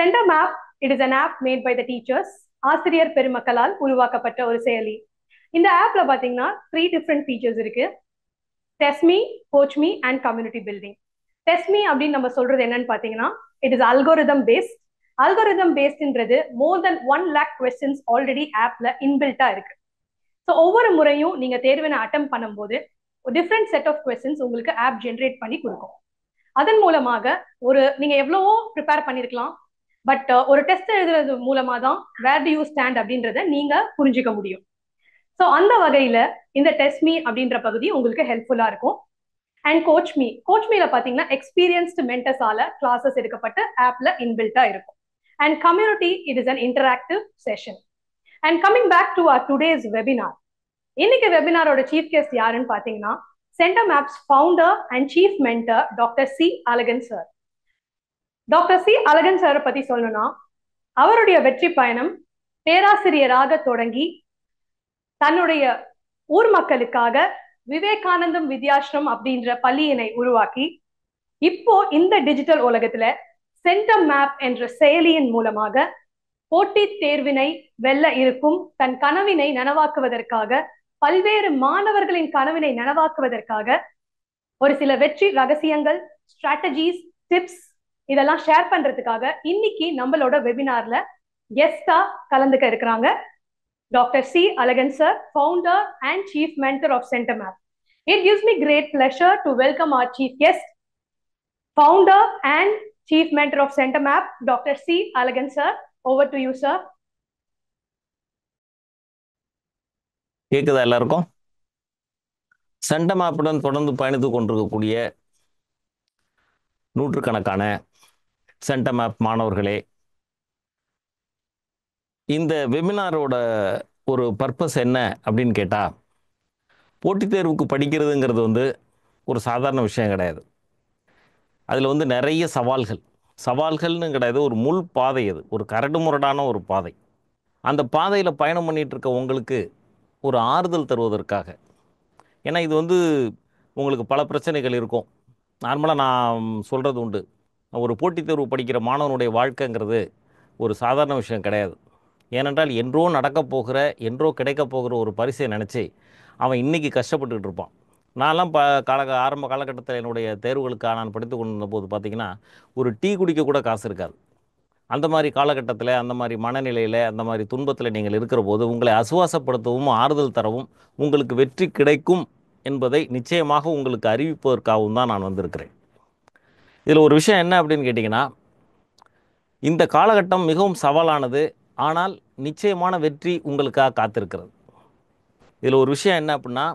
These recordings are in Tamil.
Centre map it is an app made by the teachers. ஆசிரியர் பெருமக்களால் உருவாக்கப்பட்ட ஒரு செயலி. இந்த ஆப்ல பாத்தீங்கன்னா 3 டிஃப்ரெண்ட் ஃபீச்சர்ஸ் இருக்கு. TestMe, CoachMe and community building. TestMe அப்படின்னு நம்ம சொல்றது என்னன்னு பாத்தீங்கன்னா, it is algorithm based. Algorithm பேஸ்ட்ன்றது more than 1 lakh questions already ஆப்ல இன்பில்ட்டா இருக்கு. ஸோ ஒவ்வொரு முறையும் நீங்க தேர்வினை அட்டம் பண்ணும்போது டிஃப்ரெண்ட் செட் ஆஃப் கொஸ்டின்ஸ் உங்களுக்கு ஆப் ஜென்ரேட் பண்ணி கொடுக்கும். அதன் மூலமாக நீங்க எவ்வளவோ ப்ரிப்பேர் பண்ணிருக்கலாம், பட் ஒரு டெஸ்ட் எழுதுறது மூலமா தான் வேர் டு யூ ஸ்டாண்ட் அப்படின்றத நீங்க புரிஞ்சுக்க முடியும். ஸோ அந்த வகையில இந்த டெஸ்ட்மீ அப்படின்ற பகுதி உங்களுக்கு ஹெல்ப்ஃபுல்லா இருக்கும். அண்ட் கோச்மீல பாத்தீங்கன்னா எக்ஸ்பீரியன்ஸ்டு மென்டர்ஸால கிளாஸஸ் எடுக்கப்பட்டு ஆப்ல இன்பில்ட்டா இருக்கும். And community it is an interactive session. And coming back to our today's webinar. இன்னைக்கு வெபினாரோட சீஃப் கெஸ்ட் யாருன்னு பாத்தீங்கன்னா, Center Maps founder and chief mentor doctor C Alagan sir. Doctor C Alagan சாரை பத்தி சொல்லணும்னா, அவருடைய வெற்றி பயணம் பேராசிரியராக தொடங்கி தன்னுடைய ஊர் மக்களுக்காக விவேகானந்தம் வித்யாஸ்ரம் அப்படின்ற பள்ளியினை உருவாக்கி இப்போ இந்த டிஜிட்டல் உலகத்துல சென்டர் மேப் என்ற செயலியின் மூலமாக போட்டித் தேர்வினை வெல்ல இருக்கும் தன் கனவினை நனவாக்குவதற்காக, பல்வேறு மாணவர்களின் கனவினை நனவாக்குவதற்காக ஒரு சில வெற்றி ரகசியங்கள், ஸ்ட்ராட்டஜிஸ், டிப்ஸ் இதெல்லாம் ஷேர் பண்றதுக்காக இன்னைக்கு நம்மளோட வெபினார்ல கெஸ்டா கலந்துக்க இருக்கிறாங்க doctor C Alagan sir, founder and chief mentor of CenterMap. It gives me great pleasure to welcome our chief guest, founder and chief mentor of CenterMap, Dr. C. Alagan sir. Over to you, sir. கேக்குதா எல்லாருக்கும்? சென்டர் மேப்புடன் தொடர்ந்து பயணித்து கொண்டிருக்கக்கூடிய நூற்றுக்கணக்கான சென்டர் மேப் மாணவர்களே, இந்த வெபினாரோட ஒரு பர்பஸ் என்ன அப்படின்னு கேட்டால், போட்டித் தேர்வுக்கு படிக்கிறதுங்கிறது ஒரு சாதாரண விஷயம் கிடையாது. அதில் நிறைய சவால்கள்னு கிடையாது, ஒரு முள் பாதை. அது ஒரு கரடு முரடான ஒரு பாதை. அந்த பாதையில் பயணம் பண்ணிகிட்டு இருக்க உங்களுக்கு ஒரு ஆறுதல் தருவதற்காக. ஏன்னா இது உங்களுக்கு பல பிரச்சனைகள் இருக்கும். நார்மலாக நான் சொல்கிறது உண்டு, ஒரு போட்டித் தேர்வு படிக்கிற மாணவனுடைய வாழ்க்கைங்கிறது ஒரு சாதாரண விஷயம் கிடையாது. ஏனென்றால் என்றோ நடக்கப் போகிற, என்றோ கிடைக்கப் போகிற ஒரு பரிசை நினச்சி அவன் இன்றைக்கி கஷ்டப்பட்டுக்கிட்டு இருப்பான். நான்லாம் ஆரம்ப காலகட்டத்தில் என்னுடைய தேர்வுகளுக்காக நான் படித்து கொண்டிருந்த போது பார்த்திங்கன்னா, ஒரு டீ குடிக்க கூட காசு இருக்காது. அந்த மாதிரி காலகட்டத்தில், அந்த மாதிரி மனநிலையில், அந்த மாதிரி துன்பத்தில் நீங்கள் இருக்கிற போது உங்களை ஆசுவாசப்படுத்தவும் ஆறுதல் தரவும் உங்களுக்கு வெற்றி கிடைக்கும் என்பதை நிச்சயமாக உங்களுக்கு அறிவிப்பதற்காகவும் தான் நான் வந்திருக்கிறேன். இதில் ஒரு விஷயம் என்ன அப்படின்னு கேட்டிங்கன்னா, இந்த காலகட்டம் மிகவும் சவாலானது, ஆனால் நிச்சயமான வெற்றி உங்களுக்காக காத்திருக்கிறது. இதில் ஒரு விஷயம் என்ன அப்படின்னா,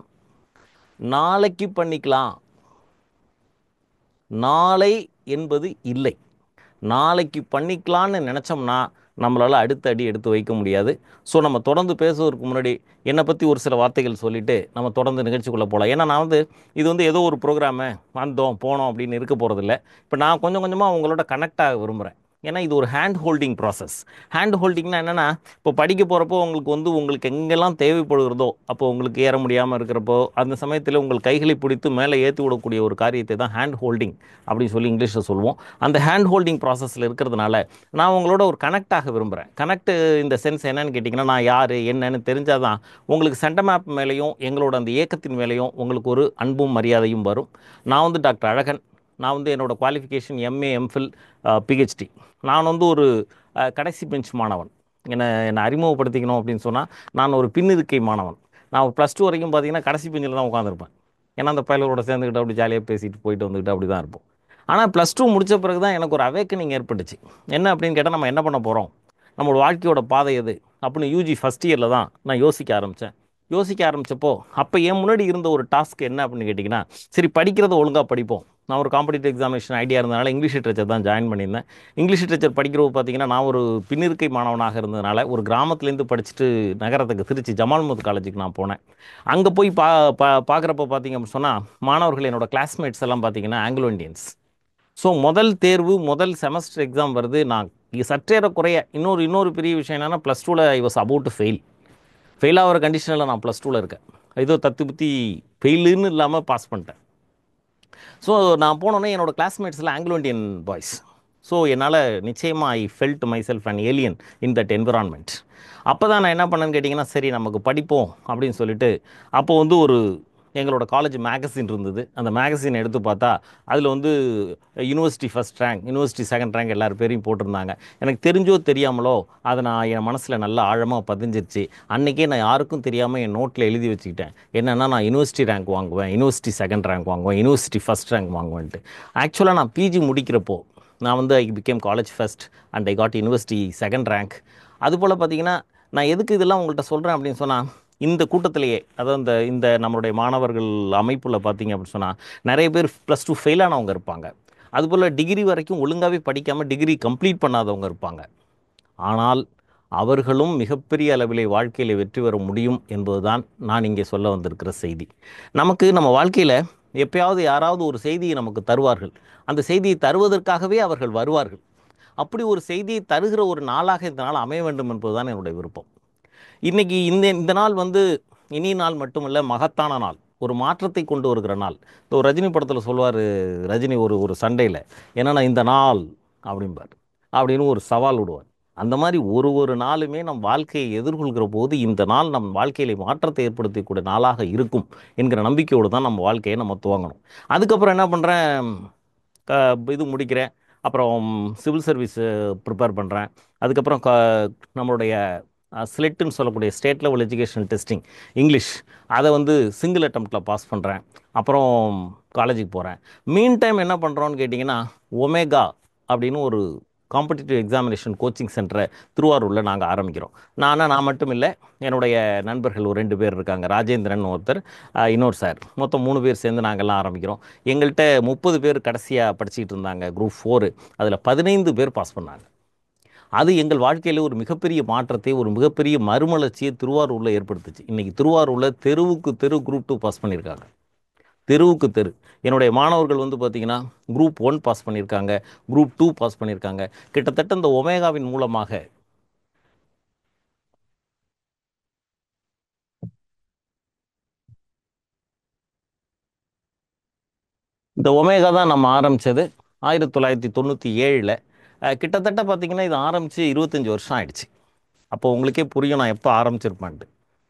நாளைக்கு பண்ணிக்கலாம், நாளை என்பது இல்லை. நாளைக்கு பண்ணிக்கலான்னு நினச்சோம்னா நம்மளால் அடுத்த அடி எடுத்து வைக்க முடியாது. ஸோ நம்ம தொடர்ந்து பேசுவதற்கு முன்னாடி என்னை பற்றி ஒரு சில வார்த்தைகள் சொல்லிவிட்டு நம்ம தொடர்ந்து நிகழ்ச்சிக்குள்ளே போகலாம். ஏன்னா நான் இது ஏதோ ஒரு ப்ரோக்ராமு வந்தோம் போனோம் அப்படின்னு இருக்க போகிறதில்ல. இப்போ நான் கொஞ்சம் கொஞ்சமாக உங்களோட கனெக்ட் ஆக விரும்புகிறேன். ஏன்னா இது ஒரு ஹேண்ட் ஹோல்டிங் ப்ராசஸ். ஹேண்ட் ஹோல்டிங்னா என்னென்னா, இப்போ படிக்க போகிறப்போ உங்களுக்கு எங்கெல்லாம் தேவைப்படுகிறதோ, அப்போ உங்களுக்கு ஏற முடியாமல் இருக்கிறப்போ அந்த சமயத்தில் உங்கள் கைகளை பிடித்து மேலே ஏற்றி விடக்கூடிய ஒரு காரியத்தை தான் ஹேண்ட் ஹோல்டிங் அப்படின்னு சொல்லி இங்கிலீஷில் சொல்லுவோம். அந்த ஹேண்ட் ஹோல்டிங் ப்ராசஸில் இருக்கிறதுனால நான் உங்களோட ஒரு கனெக்ட் ஆக விரும்புகிறேன். கனெக்ட் இந்த சென்ஸ் என்னன்னு கேட்டிங்கன்னா, நான் யார் என்னன்னு தெரிஞ்சால் தான் உங்களுக்கு சென்டர் மேப் மேலேயும் எங்களோட அந்த இயக்கத்தின் மேலேயும் உங்களுக்கு ஒரு அன்பும் மரியாதையும் வரும். நான் டாக்டர் அழகன். நான் என்னோடய குவாலிஃபிகேஷன் எம்ஏ, எம்ஃபில், பிஹெச்டி. நான் ஒரு கடைசி பெஞ்ச் மாணவன். என்னை அறிமுகப்படுத்திக்கணும் அப்படின்னு சொன்னால், நான் ஒரு பின்னிருக்கை மாணவன். நான் +2 வரைக்கும் பார்த்தீங்கன்னா கடைசி பெஞ்சில் தான் உட்காந்துருப்பேன். ஏன்னா அந்த பயலோட சேர்ந்துக்கிட்டு அப்படி ஜாலியாக பேசிட்டு போயிட்டு வந்துக்கிட்டு அப்படி தான் இருப்போம். ஆனால் +2 முடித்த பிறகு தான் எனக்கு ஒரு அவேக்கனிங் ஏற்பட்டுச்சு. என்ன அப்படின்னு கேட்டால், நம்ம என்ன பண்ண போகிறோம், நம்மளோட வாழ்க்கையோட பாதை எது அப்படின்னு யூஜி ஃபஸ்ட் இயரில் தான் நான் யோசிக்க ஆரம்பித்தப்போ அப்போ என் முன்னாடி இருந்த ஒரு டாஸ்க் என்ன அப்படின்னு கேட்டிங்கன்னா, சரி படிக்கிறத ஒழுங்காக படிப்போம். நான் ஒரு காம்படிட்டிவ் எக்ஸாமினேஷன் ஐடியா இருந்ததுனால இங்கிலீஷ் லிட்ரேச்சர் தான் ஜாயின் பண்ணியிருந்தேன். இங்கிலீஷ் லிட்ரேச்சர் படிக்கிறப்போ பார்த்தீங்கன்னா, நான் ஒரு பின்னிருக்கை மாணவனாக இருந்ததுனால ஒரு கிராமத்துலேருந்து படிச்சுட்டு நகரத்துக்கு திருச்சி ஜமால் முஹம்மது காலேஜுக்கு நான் போனேன். அங்கே போய் பார்க்குறப்போ பார்த்தீங்க அப்படின்னு சொன்னால், மாணவர்கள் என்னோடய கிளாஸ்மேட்ஸ் எல்லாம் பார்த்தீங்கன்னா ஆங்கிலோ இண்டியன்ஸ். ஸோ முதல் தேர்வு, முதல் செமஸ்டர் எக்ஸாம் வருது. நான் சற்றேற குறைய இன்னொரு பெரிய விஷயம் என்னென்னா, +2ல் I was about to fail ஆகிற கண்டிஷனில் நான் +2ல் இருக்கேன். ஏதோ தத்துப்பத்தி ஃபெயிலுன்னு இல்லாமல் பாஸ் பண்ணிட்டேன். ஸோ நான் போனோன்னே என்னோடய கிளாஸ்மேட்ஸில் ஆங்கிலோ இண்டியன் பாய்ஸ். ஸோ என்னால் நிச்சயமாக I felt my self and alien in that environment. அப்போ தான் நான் என்ன பண்ணேன்னு கேட்டிங்கன்னா, சரி நமக்கு படிப்போம் அப்படின்னு சொல்லிட்டு அப்போ வந்து ஒரு எங்களோட காலேஜ் மேகசின் இருந்தது. அந்த மேகசின் எடுத்து பார்த்தா அதில் வந்து university first rank, university second rank எல்லார் பேரையும் போட்டிருந்தாங்க. எனக்கு தெரிஞ்சோ தெரியாமலோ அதை நான் என் மனசில் நல்லா ஆழமாக பதிஞ்சிருச்சு. அன்றைக்கே நான் யாருக்கும் தெரியாமல் என் நோட்டில் எழுதி வச்சுக்கிட்டேன், என்னென்னா நான் யூனிவர்சிட்டி ரேங்க் வாங்குவேன், யூனிவர்சிட்டி செகண்ட் ரேங்க் வாங்குவேன், யூனிவர்சிட்டி ஃபஸ்ட் ரேங்க் வாங்குவேன்ட்டு. ஆக்சுவலாக நான் பிஜி முடிக்கிறப்போ நான் வந்து I became college first and I got university second rank. அதுபோல் பார்த்தீங்கன்னா, நான் எதுக்கு இதெல்லாம் உங்கள்கிட்ட சொல்கிறேன் அப்படின்னு சொன்னால், இந்த கூட்டத்திலேயே அதாவது இந்த நம்மளுடைய மாணவர்கள் அமைப்பில் பார்த்தீங்க அப்படின்னு சொன்னால் நிறைய பேர் +2 ஃபெயில் ஆனவங்க இருப்பாங்க. அதுபோல் டிகிரி வரைக்கும் ஒழுங்காகவே படிக்காமல் டிகிரி கம்ப்ளீட் பண்ணாதவங்க இருப்பாங்க. ஆனால் அவர்களும் மிகப்பெரிய அளவிலே வாழ்க்கையில் வெற்றி பெற முடியும் என்பதுதான் நான் இங்கே சொல்ல வந்திருக்கிற செய்தி. நம்ம வாழ்க்கையில் எப்பயாவது யாராவது ஒரு செய்தியை நமக்கு தருவார்கள். அந்த செய்தியை தருவதற்காகவே அவர்கள் வருவார்கள். அப்படி ஒரு செய்தியை தருகிற ஒரு நாளாக இந்த நாள் அமைய வேண்டும் என்பதுதான் என்னுடைய விருப்பம். இன்னைக்கு இந்த இந்த நாள் வந்து இனிய நாள் மட்டுமல்ல, மகத்தான நாள், ஒரு மாற்றத்தை கொண்டு வருகிற நாள். ஒரு ரஜினி படத்தில் சொல்வார், ரஜினி ஒரு ஒரு சண்டையில் என்னென்னா இந்த நாள் அப்படிம்பார், அப்படின்னு ஒரு சவால் விடுவார். அந்த மாதிரி ஒரு நாளுமே நம் வாழ்க்கையை எதிர்கொள்கிற போது இந்த நாள் நம் வாழ்க்கையில மாற்றத்தை ஏற்படுத்தக்கூடிய நாளாக இருக்கும் என்கிற நம்பிக்கையோடு தான் நம்ம வாழ்க்கையை நம்ம துவங்கணும். அதுக்கப்புறம் என்ன பண்ணுறேன், இது முடிக்கிறேன். அப்புறம் சிவில் சர்வீஸு ப்ரிப்பேர் பண்ணுறேன். அதுக்கப்புறம் நம்மளுடைய ஸ்லெட்டுன்னு சொல்லக்கூடிய state level education testing English, அதை வந்து சிங்கிள் அட்டம்ப்டில் பாஸ் பண்ணுறேன். அப்புறம் காலேஜுக்கு போகிறேன். மீன் டைம் என்ன பண்ணுறோன்னு கேட்டிங்கன்னா, ஒமேகா அப்படின்னு ஒரு காம்படிட்டிவ் எக்ஸாமினேஷன் கோச்சிங் சென்டரை திருவாரூரில் நாங்கள் ஆரம்பிக்கிறோம். நான் மட்டும் இல்லை, என்னுடைய நண்பர்கள் ஒரு 2 பேர் இருக்காங்க, ராஜேந்திரன் ஒருத்தர், இன்னொரு சார், மொத்தம் 3 பேர் சேர்ந்து நாங்கள்லாம் ஆரம்பிக்கிறோம். எங்கள்கிட்ட 30 பேர் கடைசியாக படிச்சுக்கிட்டு இருந்தாங்க குரூப் 4. அதில் 15 பேர் பாஸ் பண்ணாங்க. அது எங்கள் வாழ்க்கையில் ஒரு மிகப்பெரிய மாற்றத்தை, ஒரு மிகப்பெரிய மறுமலர்ச்சியை திருவாரூரில் ஏற்படுத்துச்சு. இன்றைக்கி திருவாரூரில் தெருவுக்கு தெரு குரூப் 2 பாஸ் பண்ணியிருக்காங்க. தெருவுக்கு தெரு என்னுடைய மாணவர்கள் வந்து பார்த்திங்கன்னா குரூப் 1 பாஸ் பண்ணியிருக்காங்க, குரூப் 2 பாஸ் பண்ணியிருக்காங்க. கிட்டத்தட்ட இந்த ஒமேகாவின் மூலமாக இந்த ஒமேகா தான் நம்ம ஆரம்பித்தது 1997. கிட்டத்தட்ட பார்த்திங்கன்னா இது ஆரம்பித்து 25 வருஷம் ஆயிடுச்சு. அப்போ உங்களுக்கே புரியும் நான் எப்போ ஆரம்பிச்சிருப்பேன்ட்டு.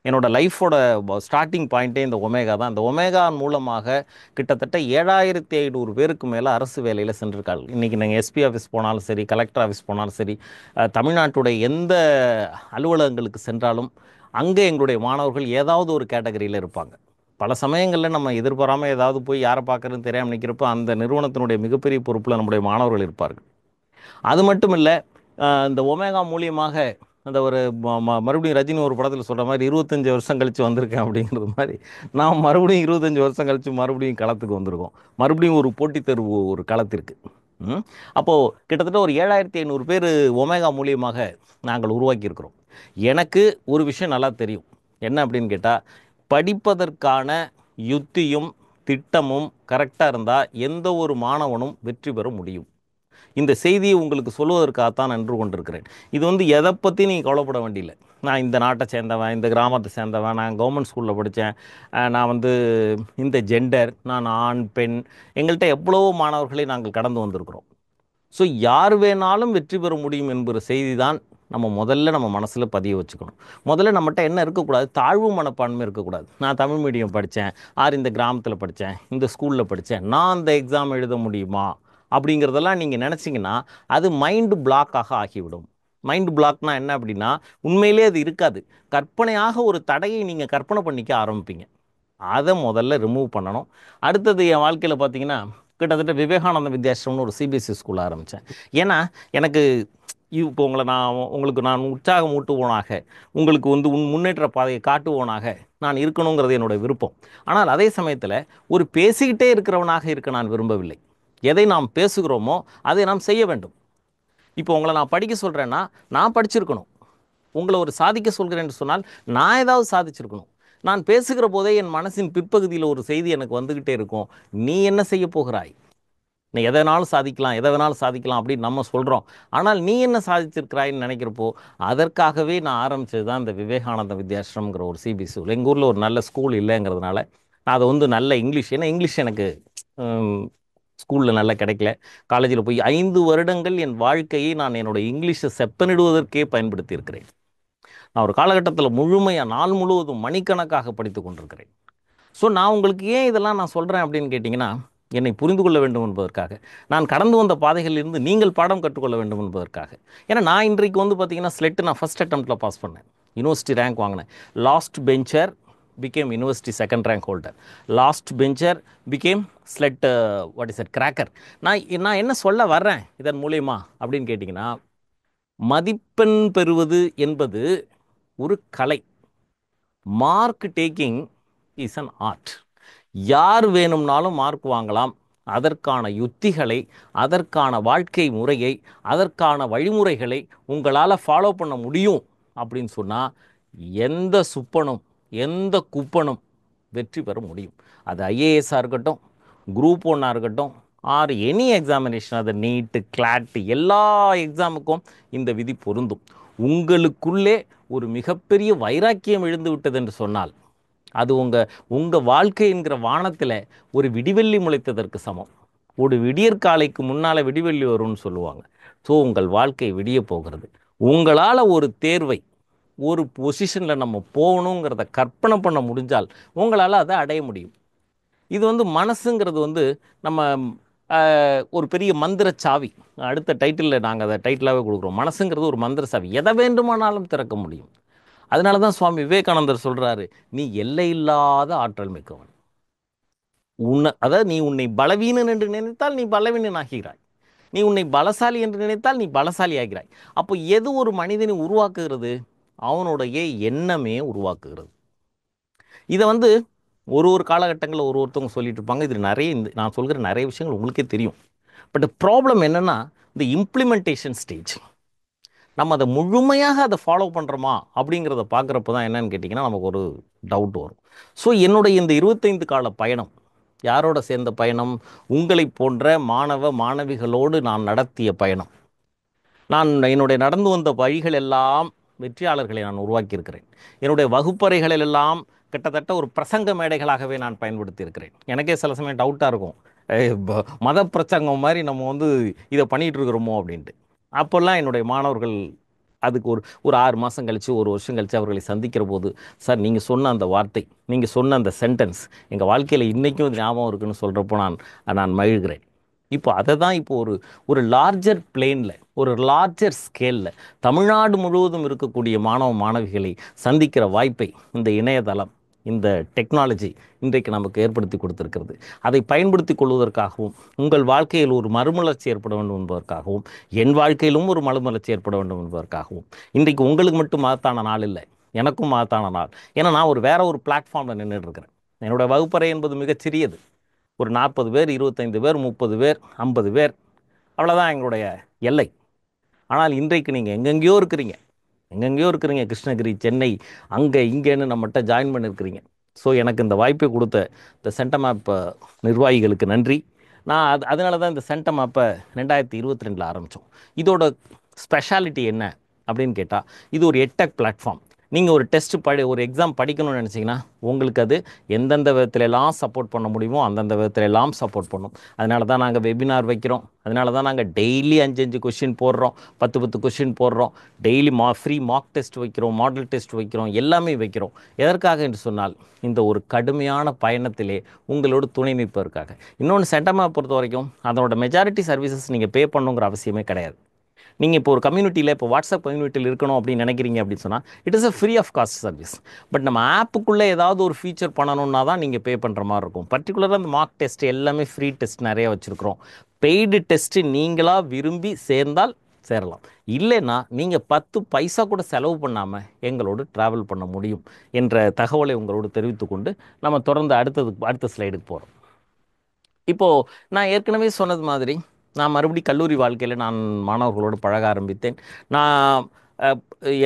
என்னோடய லைஃபோட ஸ்டார்டிங் பாயிண்ட்டே இந்த ஒமேகா தான். இந்த ஒமேகா மூலமாக கிட்டத்தட்ட 7500 பேருக்கு மேலே அரசு வேலையில் சென்றிருக்கார்கள். இன்றைக்கி நீங்கள் எஸ்பி ஆஃபீஸ் போனாலும் சரி, கலெக்டர் ஆஃபீஸ் போனாலும் சரி, தமிழ்நாட்டுடைய எந்த அலுவலகங்களுக்கு சென்றாலும் அங்கே எங்களுடைய மாணவர்கள் ஏதாவது ஒரு கேட்டகரியில் இருப்பாங்க. பல சமயங்களில் நம்ம எதிர்பாராமல் ஏதாவது போய் யாரை பார்க்குறதுன்னு தெரியாமல் நிற்கிறப்போ அந்த நிறுவனத்தினுடைய மிகப்பெரிய பொறுப்பில் நம்முடைய மாணவர்கள் இருப்பார்கள். அது மட்டும் இல்லை, இந்த ஒமேகா மூலியமாக அந்த ஒரு மறுபடியும் ரஜினி ஒரு படத்தில் சொல்கிற மாதிரி 25 வருஷம் கழித்து வந்திருக்கேன் அப்படிங்கிறது மாதிரி நான் மறுபடியும் 25 வருஷம் கழித்து மறுபடியும் களத்துக்கு வந்திருக்கோம். மறுபடியும் ஒரு போட்டித் தேர்வு ஒரு களத்திற்கு. அப்போது கிட்டத்தட்ட ஒரு 7500 பேர் ஒமேகா மூலியமாக நாங்கள் உருவாக்கியிருக்கிறோம். எனக்கு ஒரு விஷயம் நல்லா தெரியும், என்ன அப்படின்னு கேட்டால், படிப்பதற்கான யுத்தியும் திட்டமும் கரெக்டாக இருந்தால் எந்த ஒரு மாணவனும் வெற்றி பெற முடியும். இந்த செய்தியை உங்களுக்கு சொல்வதற்காகத்தான் நின்று கொண்டிருக்கிறேன். இது வந்து எதை பற்றி நீங்கள் கவலைப்பட வேண்டியில்லை. நான் இந்த நாட்டை சேர்ந்தவன், இந்த கிராமத்தை சேர்ந்தவன், நான் கவர்மெண்ட் ஸ்கூலில் படித்தேன், நான் வந்து இந்த ஜெண்டர், நான் ஆண் பெண், எங்கள்கிட்ட எவ்வளவோ மாணவர்களை நாங்கள் கடந்து வந்திருக்கிறோம். ஸோ யார் வேணாலும் வெற்றி பெற முடியும் என்கிற செய்தி தான் நம்ம மனசில் பதிய வச்சுக்கணும். முதல்ல நம்மகிட்ட என்ன இருக்கக்கூடாது, தாழ்வு மனப்பான்மை இருக்கக்கூடாது. நான் தமிழ் மீடியம் படித்தேன், இந்த கிராமத்தில் படித்தேன், இந்த ஸ்கூலில் படித்தேன், நான் அந்த எக்ஸாம் எழுத முடியுமா அப்படிங்கிறதெல்லாம் நீங்கள் நினச்சிங்கன்னா அது மைண்டு பிளாக்காக ஆகிவிடும். மைண்டு பிளாக்னா என்ன அப்படின்னா, உண்மையிலே அது இருக்காது. கற்பனையாக ஒரு தடையை நீங்கள் கற்பனை பண்ணிக்க ஆரம்பிப்பீங்க. அதை முதல்ல ரிமூவ் பண்ணணும். அடுத்தது என் வாழ்க்கையில் பார்த்தீங்கன்னா, கிட்டத்தட்ட விவேகானந்த வித்யாசிரம்னு ஒரு சிபிஎஸ்சி ஸ்கூல் ஆரம்பித்தேன். ஏன்னா எனக்கு இப்போ உங்களுக்கு நான் உற்சாகம் ஊட்டுவோனாக, உங்களுக்கு வந்து முன்னேற்ற பாதையை காட்டுவோனாக நான் இருக்கணுங்கிறது என்னோடய விருப்பம். ஆனால் அதே சமயத்தில் ஒரு பேசிக்கிட்டே இருக்கிறவனாக இருக்க நான் விரும்பவில்லை. எதை நாம் பேசுகிறோமோ அதை நாம் செய்ய வேண்டும். இப்போ உங்களை நான் படிக்க சொல்கிறேன்னா நான் படிச்சிருக்கணும். உங்களை ஒரு சாதிக்க சொல்கிறேன்னு சொன்னால் நான் ஏதாவது சாதிச்சிருக்கணும். நான் பேசுகிற போதே என் மனசின் பிற்பகுதியில் ஒரு செய்தி எனக்கு வந்துக்கிட்டே இருக்கும், நீ என்ன செய்ய போகிறாய், நீ எதை வேணாலும் சாதிக்கலாம் அப்படின்னு நம்ம சொல்கிறோம். ஆனால் நீ என்ன சாதிச்சிருக்கிறாயின்னு நினைக்கிறப்போ அதற்காகவே நான் ஆரம்பித்தது தான் இந்த விவேகானந்த வித்யாசிரம்ங்கிற ஒரு சிபிஎஸ்சி ஸ்கூல். எங்கள் ஊரில் ஒரு நல்ல ஸ்கூல் இல்லைங்கிறதுனால நான் அதை வந்து நல்ல இங்கிலீஷ், ஏன்னா இங்கிலீஷ் எனக்கு ஸ்கூலில் நல்லா கிடைக்கல, காலேஜில் போய் 5 வருடங்கள் என் வாழ்க்கையை நான் என்னோட இங்கிலீஷை செப்பனிடுவதற்கே பயன்படுத்தி இருக்கிறேன். நான் ஒரு காலகட்டத்தில் முழுமையாக நாள் முழுவதும் மணிக்கணக்காக படித்து கொண்டிருக்கிறேன். ஸோ நான் உங்களுக்கு ஏன் இதெல்லாம் நான் சொல்கிறேன் அப்படின்னு கேட்டிங்கன்னா, என்னை புரிந்து கொள்ள வேண்டும் என்பதற்காக, நான் கடந்து வந்த பாதைகளிலிருந்து நீங்கள் பாடம் கற்றுக்கொள்ள வேண்டும் என்பதற்காக. ஏன்னா நான் இன்றைக்கு வந்து பார்த்தீங்கன்னா ஸ்லெட்டு நான் ஃபஸ்ட் அட்டெம்ப்டில் பாஸ் பண்ணேன், யூனிவர்சிட்டி ரேங்க் வாங்கினேன். Last bencher became university second rank holder. Last bencher became SLET what is it cracker. நான் என்ன சொல்ல வர்றேன் இதன் மூலயமா அப்படின்னு கேட்டிங்கன்னா, மதிப்பெண் பெறுவது என்பது ஒரு கலை. Mark taking is an art. யார் வேணும்னாலும் மார்க் வாங்கலாம். அதற்கான யுத்திகளை, அதற்கான வாழ்க்கை முறையை, அதற்கான வழிமுறைகளை உங்களால் ஃபாலோ பண்ண முடியும் அப்படின்னு சொன்னால் எந்த சுப்பனும் எந்த குப்பனும் வெற்றி பெற முடியும். அது ஐஏஎஸ்ஸாக இருக்கட்டும், குரூப் 1 இருக்கட்டும், ஆர் எனி எக்ஸாமினேஷன், அது நீட்டு கிளாட்டு எல்லா எக்ஸாமுக்கும் இந்த விதி பொருந்தும். உங்களுக்குள்ளே ஒரு மிகப்பெரிய வைராக்கியம் எழுந்து விட்டது என்று சொன்னால் அது உங்கள் வாழ்க்கை என்கிற வானத்தில் ஒரு விடிவெள்ளி முளைத்ததற்கு சமம். ஒரு விடியற்காலைக்கு முன்னால் விடிவெள்ளி வரும்னு சொல்லுவாங்க. ஸோ உங்கள் வாழ்க்கை விடிய போகிறது. உங்களால் ஒரு தேர்வை, ஒரு பொசிஷனில் நம்ம போகணுங்கிறத கற்பனை பண்ண முடிஞ்சால் உங்களால் அதை அடைய முடியும். இது வந்து மனசுங்கிறது வந்து நம்ம ஒரு பெரிய மந்திர சாவி. அடுத்த டைட்டிலில் நாங்கள் அதை டைட்டிலாகவே கொடுக்குறோம். மனசுங்கிறது ஒரு மந்திர சாவி, எதை வேண்டுமானாலும் திறக்க முடியும். அதனால தான் சுவாமி விவேகானந்தர் சொல்கிறாரு, நீ எல்லையில்லாத ஆற்றல் மிக்கவன். அதாவது நீ உன்னை பலவீனன் என்று நினைத்தால் நீ பலவீனன் ஆகிறாய், நீ உன்னை பலசாலி என்று நினைத்தால் நீ பலசாலி ஆகிறாய். அப்போ எது ஒரு மனிதனை உருவாக்குகிறது? அவனுடைய எண்ணமே உருவாக்குகிறது. இதை வந்து ஒரு காலகட்டங்களில் ஒருத்தவங்க சொல்லிட்டு இருப்பாங்க. இது நிறைய நான் சொல்கிற நிறைய விஷயங்கள் உங்களுக்கே தெரியும். பட் ப்ராப்ளம் என்னென்னா, இந்த இம்ப்ளிமெண்டேஷன் ஸ்டேஜ் நம்ம அதை முழுமையாக அதை ஃபாலோ பண்ணுறோமா அப்படிங்கிறத பார்க்குறப்ப தான் என்னன்னு கேட்டிங்கன்னா நமக்கு ஒரு டவுட் வரும். ஸோ என்னுடைய இந்த 25 கால பயணம் யாரோட சேர்ந்த பயணம்? உங்களை போன்ற மாணவ மாணவிகளோடு நான் நடத்திய பயணம். நான் என்னுடைய நடந்து வந்த வழிகள் எல்லாம் வெற்றியாளர்களை நான் உருவாக்கியிருக்கிறேன். என்னுடைய வகுப்பறைகளெல்லாம் கிட்டத்தட்ட ஒரு பிரசங்க மேடைகளாகவே நான் பயன்படுத்தியிருக்கிறேன். எனக்கே சில சமயம் டவுட்டாக இருக்கும், மத பிரசங்கம் மாதிரி நம்ம வந்து இதை பண்ணிகிட்டு இருக்கிறோமோ அப்படின்ட்டு. அப்போல்லாம் என்னுடைய மாணவர்கள் அதுக்கு ஒரு 6 மாதம் கழித்து, ஒரு வருஷம் கழித்து அவர்களை சந்திக்கிற போது, சார் நீங்கள் சொன்ன அந்த வார்த்தை, நீங்கள் சொன்ன அந்த சென்டென்ஸ் எங்கள் வாழ்க்கையில் இன்றைக்கும் ஞாபகம் இருக்குன்னு சொல்கிறப்போ நான் மகிழ்கிறேன். இப்போ அதை தான் இப்போ ஒரு லார்ஜர் பிளேனில், ஒரு லார்ஜர் ஸ்கேலில் தமிழ்நாடு முழுவதும் இருக்கக்கூடிய மாணவ மாணவிகளை சந்திக்கிற வாய்ப்பை இந்த இணையதளம், இந்த டெக்னாலஜி இன்றைக்கு நமக்கு ஏற்படுத்தி கொடுத்துருக்கிறது. அதை பயன்படுத்தி கொள்வதற்காகவும், உங்கள் வாழ்க்கையில் ஒரு மறுமலர்ச்சி ஏற்பட வேண்டும் என்பதற்காகவும், என் வாழ்க்கையிலும் ஒரு மறுமலர்ச்சி ஏற்பட வேண்டும் என்பதற்காகவும், இன்றைக்கு உங்களுக்கு மட்டும் மகத்தான நாள் இல்லை, எனக்கும் மகத்தான நாள். ஏன்னா நான் வேற ஒரு பிளாட்ஃபார்மில் நின்றுட்டு இருக்கிறேன். என்னோடய வகுப்பறை என்பது மிகச்சிறியது. ஒரு 40 பேர், 25 பேர், 30 பேர், 50 பேர், அவ்வளோதான் எங்களுடைய எல்லை. ஆனால் இன்றைக்கு நீங்கள் எங்கெங்கேயோ இருக்கிறீங்க, கிருஷ்ணகிரி, சென்னை, அங்கே இங்கேன்னு நம்மகிட்ட ஜாயின் பண்ணியிருக்கிறீங்க. ஸோ எனக்கு இந்த வாய்ப்பை கொடுத்த இந்த சென்டமேப் நிர்வாகிகளுக்கு நன்றி. நான் அதனால தான் இந்த சென்டமேப்பை 2022 ஆரம்பித்தோம். இதோட ஸ்பெஷாலிட்டி என்ன அப்படின்னு கேட்டால், இது ஒரு எட்டெக் பிளாட்ஃபார்ம். நீங்கள் ஒரு டெஸ்ட் ஒரு எக்ஸாம் படிக்கணும்னு நினச்சிங்கன்னா உங்களுக்கு அது எந்தெந்த விதத்துலலாம் சப்போர்ட் பண்ண முடியுமோ அந்தந்த விதத்துலலாம் சப்போர்ட் பண்ணும். அதனால தான் நாங்கள் வெபினார் வைக்கிறோம். அதனால தான் நாங்கள் டெய்லி 5 கொஷின் போடுறோம், 10 கொஷின் போடுறோம். டெய்லி ஃப்ரீ மார்க் டெஸ்ட் வைக்கிறோம், மாடல் டெஸ்ட் வைக்கிறோம், எல்லாமே வைக்கிறோம். எதற்காக என்று சொன்னால், இந்த ஒரு கடுமையான பயணத்திலே உங்களோட துணை நிற்பதற்காக. இன்னொன்று, சென்டமாக பொறுத்த வரைக்கும் அதனோட மெஜாரிட்டி சர்வீசஸ் நீங்கள் பே பண்ணுங்கிற அவசியமே கிடையாது. நீங்கள் இப்போ ஒரு கம்யூனிட்டியில், இப்போ வாட்ஸ்அப் கம்யூனிட்டியில் இருக்கணும் அப்படின்னு நினைக்கிறீங்க அப்படின்னு சொன்னால், it is a free of cost service. But நம்ம ஆப்புக்குள்ளே ஏதாவது ஒரு ஃபீச்சர் பண்ணணுன்னா தான் நீங்கள் பே பண்ணுற மாதிரி இருக்கும். பர்டிகுலராக அந்த மார்க் டெஸ்ட் எல்லாமே ஃப்ரீ டெஸ்ட் நிறைய வச்சுருக்கிறோம். பெய்டு டெஸ்ட்டு நீங்களாக விரும்பி சேர்ந்தால் சேரலாம். இல்லைன்னா நீங்கள் 10 பைசா கூட செலவு பண்ணாமல் எங்களோடு ட்ராவல் பண்ண முடியும் என்ற தகவலை உங்களோடு தெரிவித்துக்கொண்டு நம்ம தொடர்ந்து அடுத்த ஸ்லைடுக்கு போகிறோம். இப்போது நான் ஏற்கனவே சொன்னது மாதிரி, நான் மறுபடியும் கல்லூரி வாழ்க்கையில் நான் மாணவர்களோடு பழக ஆரம்பித்தேன். நான்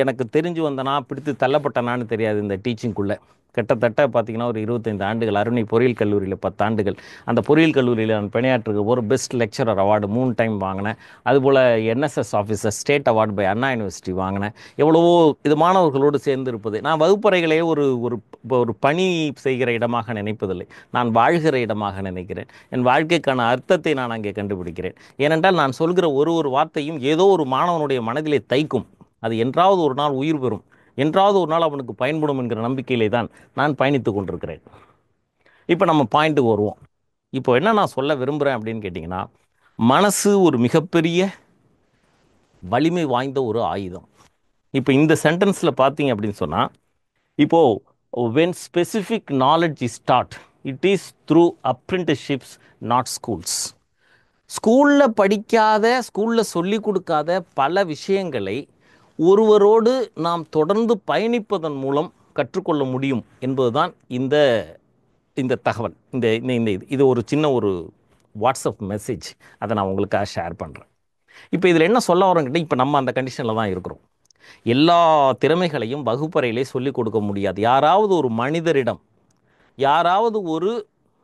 எனக்கு தெரிஞ்சு வந்தனா பிடித்து தள்ளப்பட்டனான்னு தெரியாது இந்த டீச்சிங்குள்ளே. கிட்டத்தட்ட பார்த்தீங்கன்னா ஒரு 25 ஆண்டுகள் அருணை பொறியியல் கல்லூரியில் 10 ஆண்டுகள். அந்த பொறியியல் கல்லூரியில் நான் பணியாற்றுக்க ஒரு பெஸ்ட் லெக்சரர் அவார்டு 3 டைம் வாங்கினேன். அதுபோல் NSS officer state award by Anna university வாங்கினேன். எவ்வளவோ இது மாணவர்களோடு சேர்ந்து இருப்பது. நான் வகுப்பறைகளே ஒரு ஒரு ஒரு பணி செய்கிற இடமாக நினைப்பதில்லை. நான் வாழ்கிற இடமாக நினைக்கிறேன். என் வாழ்க்கைக்கான அர்த்தத்தை நான் அங்கே கண்டுபிடிக்கிறேன். ஏனென்றால் நான் சொல்கிற ஒரு ஒரு வார்த்தையும் ஏதோ ஒரு மாணவனுடைய மனதிலே தைக்கும். அது என்றாவது ஒரு நாள் உயிர் பெறும், என்றாவது ஒரு நாள் அவனுக்கு பயன்படும் என்கிற நம்பிக்கையிலே தான் நான் பயணித்து கொண்டிருக்கிறேன். இப்போ நம்ம பாயிண்ட்டுக்கு வருவோம். இப்போ என்ன நான் சொல்ல விரும்புகிறேன் அப்படின்னு கேட்டிங்கன்னா, மனசு ஒரு மிகப்பெரிய வலிமை வாய்ந்த ஒரு ஆயுதம். இப்போ இந்த சென்டென்ஸில் பார்த்தீங்க அப்படின்னு சொன்னால், இப்போது when specific knowledge is taught it is through apprenticeships, not schools. ஸ்கூலில் படிக்காத, ஸ்கூலில் சொல்லி கொடுக்காத பல விஷயங்களை ஒருவரோடு நாம் தொடர்ந்து பயணிப்பதன் மூலம் கற்றுக்கொள்ள முடியும் என்பதுதான் இந்த இந்த தகவல். இந்த இந்த இது ஒரு சின்ன ஒரு வாட்ஸ்அப் மெசேஜ். அதை நான் உங்களுக்காக ஷேர் பண்ணுறேன். இப்போ இதில் என்ன சொல்ல வரோங்கிட்ட, இப்போ நம்ம அந்த கண்டிஷனில் தான் இருக்கிறோம். எல்லா திறமைகளையும் வகுப்பறையிலே சொல்லிக் கொடுக்க முடியாது. யாராவது ஒரு மனிதரிடம், யாராவது ஒரு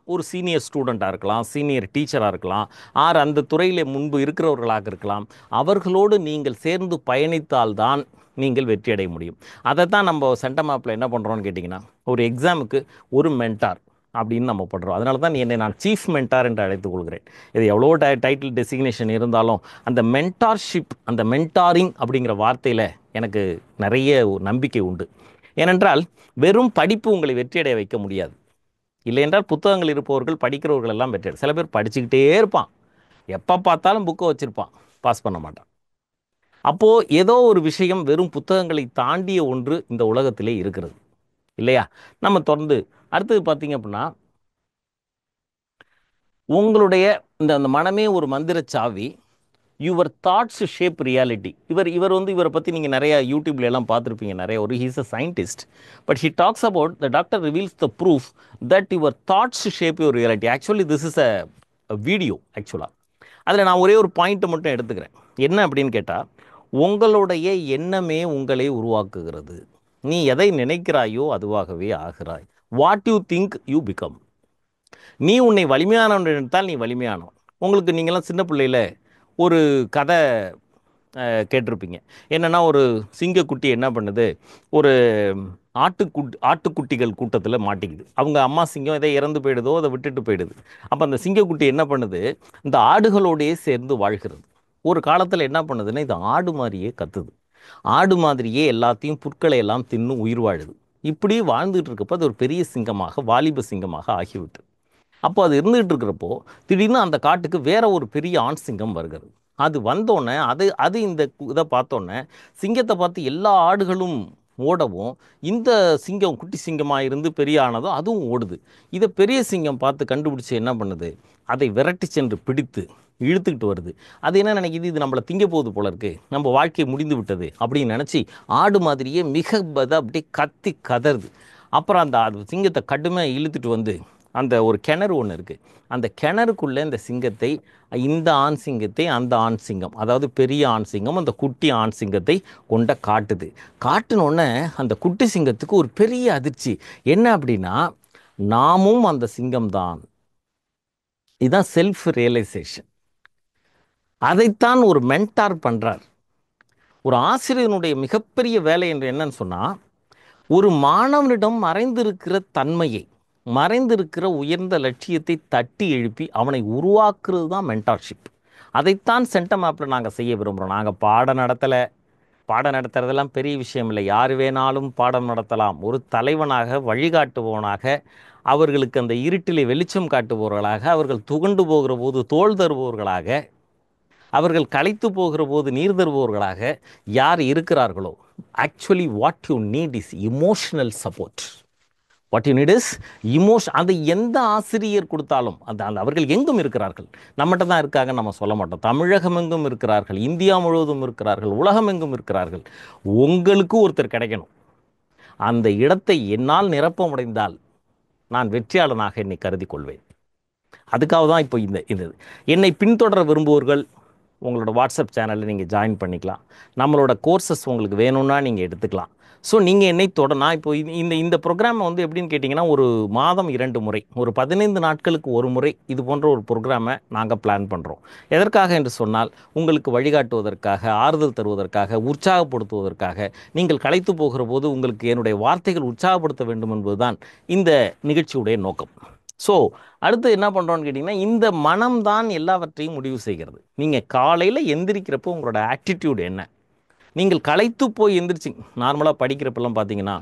ஒரு சீனியர் ஸ்டூடெண்ட்டாக இருக்கலாம், சீனியர் டீச்சராக இருக்கலாம், ஆர் அந்த துறையில் முன்பு இருக்கிறவர்களாக இருக்கலாம், அவர்களோடு நீங்கள் சேர்ந்து பயணித்தால்தான் நீங்கள் வெற்றி அடைய முடியும். அதை தான் நம்ம சென்டம் ஆப்பில் என்ன பண்ணுறோன்னு கேட்டிங்கன்னா, ஒரு எக்ஸாமுக்கு ஒரு மென்டார் அப்படின்னு நம்ம பண்ணுறோம். அதனால தான் என்னை நான் சீஃப் மென்டார் என்று அழைத்துக் கொள்கிறேன். இது எவ்வளோ டைட்டில் டெசிக்னேஷன் இருந்தாலும் அந்த மென்டார்ஷிப், அந்த மென்டாரிங் அப்படிங்கிற வார்த்தையில் எனக்கு நிறைய நம்பிக்கை உண்டு. ஏனென்றால் வெறும் படிப்பு உங்களை வெற்றியடைய வைக்க முடியாது. இல்லை என்றால் புத்தகங்கள் இருப்பவர்கள், படிக்கிறவர்கள் எல்லாம் வெற்றி. சில பேர் படிச்சுக்கிட்டே இருப்பான், எப்போ பார்த்தாலும் புக்கை வச்சுருப்பான், பாஸ் பண்ண மாட்டான். அப்போது ஏதோ ஒரு விஷயம் வெறும் புத்தகங்களை தாண்டிய ஒன்று இந்த உலகத்திலே இருக்கிறது இல்லையா? நம்ம தொடர்ந்து அடுத்தது பார்த்தீங்க அப்படின்னா, உங்களுடைய இந்த மனமே ஒரு மந்திர சாவி. Your thoughts shape reality. இவரை பற்றி நீங்கள் நிறைய யூடியூப்ல எல்லாம் பார்த்துருப்பீங்க. He's a scientist. But he talks about the doctor reveals the proof that your thoughts shape your reality. Actually this is a video. ஆக்சுவலாக அதில் நான் ஒரே ஒரு பாயிண்ட்டை மட்டும் எடுத்துக்கிறேன். என்ன அப்படின்னு கேட்டால், உங்களுடைய எண்ணமே உங்களை உருவாக்குகிறது. நீ எதை நினைக்கிறாயோ அதுவாகவே ஆகிறாய். What you think you become. நீ உன்னை வலிமையானவன் நினைத்தால் நீ வலிமையானவன். உங்களுக்கு நீங்களாம் சின்ன பிள்ளையில் ஒரு கதை கேட்டிருப்பீங்க. என்னென்னா, ஒரு சிங்கக்குட்டி என்ன பண்ணுது, ஒரு ஆட்டுக்குட்டிகள் கூட்டத்தில் மாட்டிக்குது. அவங்க அம்மா சிங்கம் எதை இறந்து போயிடுதோ அதை விட்டுட்டு போயிடுது. அப்போ அந்த சிங்கக்குட்டி என்ன பண்ணுது, இந்த ஆடுகளோடையே சேர்ந்து வாழ்கிறது. ஒரு காலத்தில் என்ன பண்ணுதுன்னா, இது ஆடு மாதிரியே கத்துது, ஆடு மாதிரியே எல்லாத்தையும் புற்களை எல்லாம் தின்னு உயிர் வாழுது. இப்படி வாழ்ந்துட்டு இருக்கப்போ அது ஒரு பெரிய சிங்கமாக, வாலிப சிங்கமாக ஆகிவிட்டு. அப்போ அது இருந்துகிட்டு இருக்கிறப்போ திடீர்னு அந்த காட்டுக்கு வேற ஒரு பெரிய ஆண் சிங்கம் வருகிறது. அது வந்தோடனே அது இந்த இதை பார்த்தோன்னே சிங்கத்தை பார்த்து எல்லா ஆடுகளும் ஓடவும், இந்த சிங்கம் குட்டி சிங்கமாக இருந்து பெரிய ஆனதும் அதுவும் ஓடுது. இதை பெரிய சிங்கம் பார்த்து கண்டுபிடிச்சி என்ன பண்ணுது, அதை விரட்டி சென்று பிடித்து இழுத்துக்கிட்டு வருது. அது என்ன நினைக்கிது, இது நம்மளை திங்க போகுது போல இருக்கு, நம்ம வாழ்க்கை முடிந்து விட்டது அப்படின்னு நினச்சி ஆடு மாதிரியே மிக அப்படியே கத்தி கதறுது. அப்புறம் அந்த சிங்கத்தை கடுமையாக இழுத்துட்டு வந்து அந்த ஒரு கிணறு ஒன்று இருக்குது. அந்த கிணறுக்குள்ளே இந்த ஆண் சிங்கத்தை அந்த ஆண் சிங்கம், அதாவது பெரிய ஆண் சிங்கம் அந்த குட்டி ஆண் சிங்கத்தை காட்டுது. காட்டினோடனே அந்த குட்டி சிங்கத்துக்கு ஒரு பெரிய அதிர்ச்சி. என்ன அப்படின்னா, நாமும் அந்த சிங்கம்தான். இதுதான் செல்ஃப் ரியலைசேஷன். அதைத்தான் ஒரு மென்டார் பண்ணுறார். ஒரு ஆசிரியனுடைய மிகப்பெரிய வேலை என்று என்னன்னு சொன்னால், ஒரு மாணவனிடம் மறைந்திருக்கிற தன்மையை, மறைந்திருக்கிற உயர்ந்த லட்சியத்தை தட்டி எழுப்பி அவனை உருவாக்குறது தான் மென்டார்ஷிப். அதைத்தான் சென்டம் ஆப்பில் நாங்கள் செய்ய விரும்புகிறோம். நாங்கள் பாடம் நடத்துறதெல்லாம் பெரிய விஷயம் இல்லை. யார் வேணாலும் பாடம் நடத்தலாம். ஒரு தலைவனாக, வழிகாட்டுபவனாக, அவர்களுக்கு அந்த இருட்டிலே வெளிச்சம் காட்டுபவர்களாக, அவர்கள் துகண்டு போகிற போது தோள் தருபவர்களாக, அவர்கள் களைத்து போகிற போது நீர் தருபவர்களாக யார் இருக்கிறார்களோ, actually what you need is emotional support. What you need is emotion. அந்த எந்த ஆசிரியர் கொடுத்தாலும் அந்த அவர்கள் எங்கும் இருக்கிறார்கள். நம்மகிட்ட தான் இருக்காங்க நம்ம சொல்ல மாட்டோம். தமிழகம் எங்கும் இருக்கிறார்கள், இந்தியா முழுவதும் இருக்கிறார்கள், உலகம் எங்கும் இருக்கிறார்கள். உங்களுக்கு ஒருத்தர் கிடைக்கணும். அந்த இடத்தை என்னால் நிரப்ப முடிந்தால் நான் வெற்றியாளனாக என்னை கருதி கொள்வேன். அதுக்காக தான் இப்போ இந்த என்னை பின்தொடர விரும்புவர்கள், உங்களோட வாட்ஸ்அப் சேனலில் நீங்கள் ஜாயின் பண்ணிக்கலாம். நம்மளோட கோர்சஸ் உங்களுக்கு வேணும்னா நீங்கள் எடுத்துக்கலாம். ஸோ நீங்கள் என்னை நான் இப்போ இந்த இந்த ப்ரோக்ராமை வந்து எப்படின்னு கேட்டிங்கன்னா, ஒரு மாதம் 2 முறை, ஒரு 15 நாட்களுக்கு ஒரு முறை இது போன்ற ஒரு ப்ரோக்ராமை நாங்கள் பிளான் பண்ணுறோம். எதற்காக என்று சொன்னால், உங்களுக்கு வழிகாட்டுவதற்காக, ஆறுதல் தருவதற்காக, உற்சாகப்படுத்துவதற்காக. நீங்கள் களைத்து போகிற போது உங்களுக்கு என்னுடைய வார்த்தைகள் உற்சாகப்படுத்த வேண்டும் என்பதுதான் இந்த நிகழ்ச்சியுடைய நோக்கம். ஸோ அடுத்து என்ன பண்ணுறோன்னு கேட்டிங்கன்னா, இந்த மனம்தான் எல்லாவற்றையும் முடிவு செய்கிறது. நீங்கள் காலையில் எந்திரிக்கிறப்போ உங்களோட ஆட்டிடியூட் என்ன? நீங்கள் களைத்து போய் எந்திரிச்சு நார்மலாக படிக்கிறப்பெல்லாம் பார்த்தீங்கன்னா,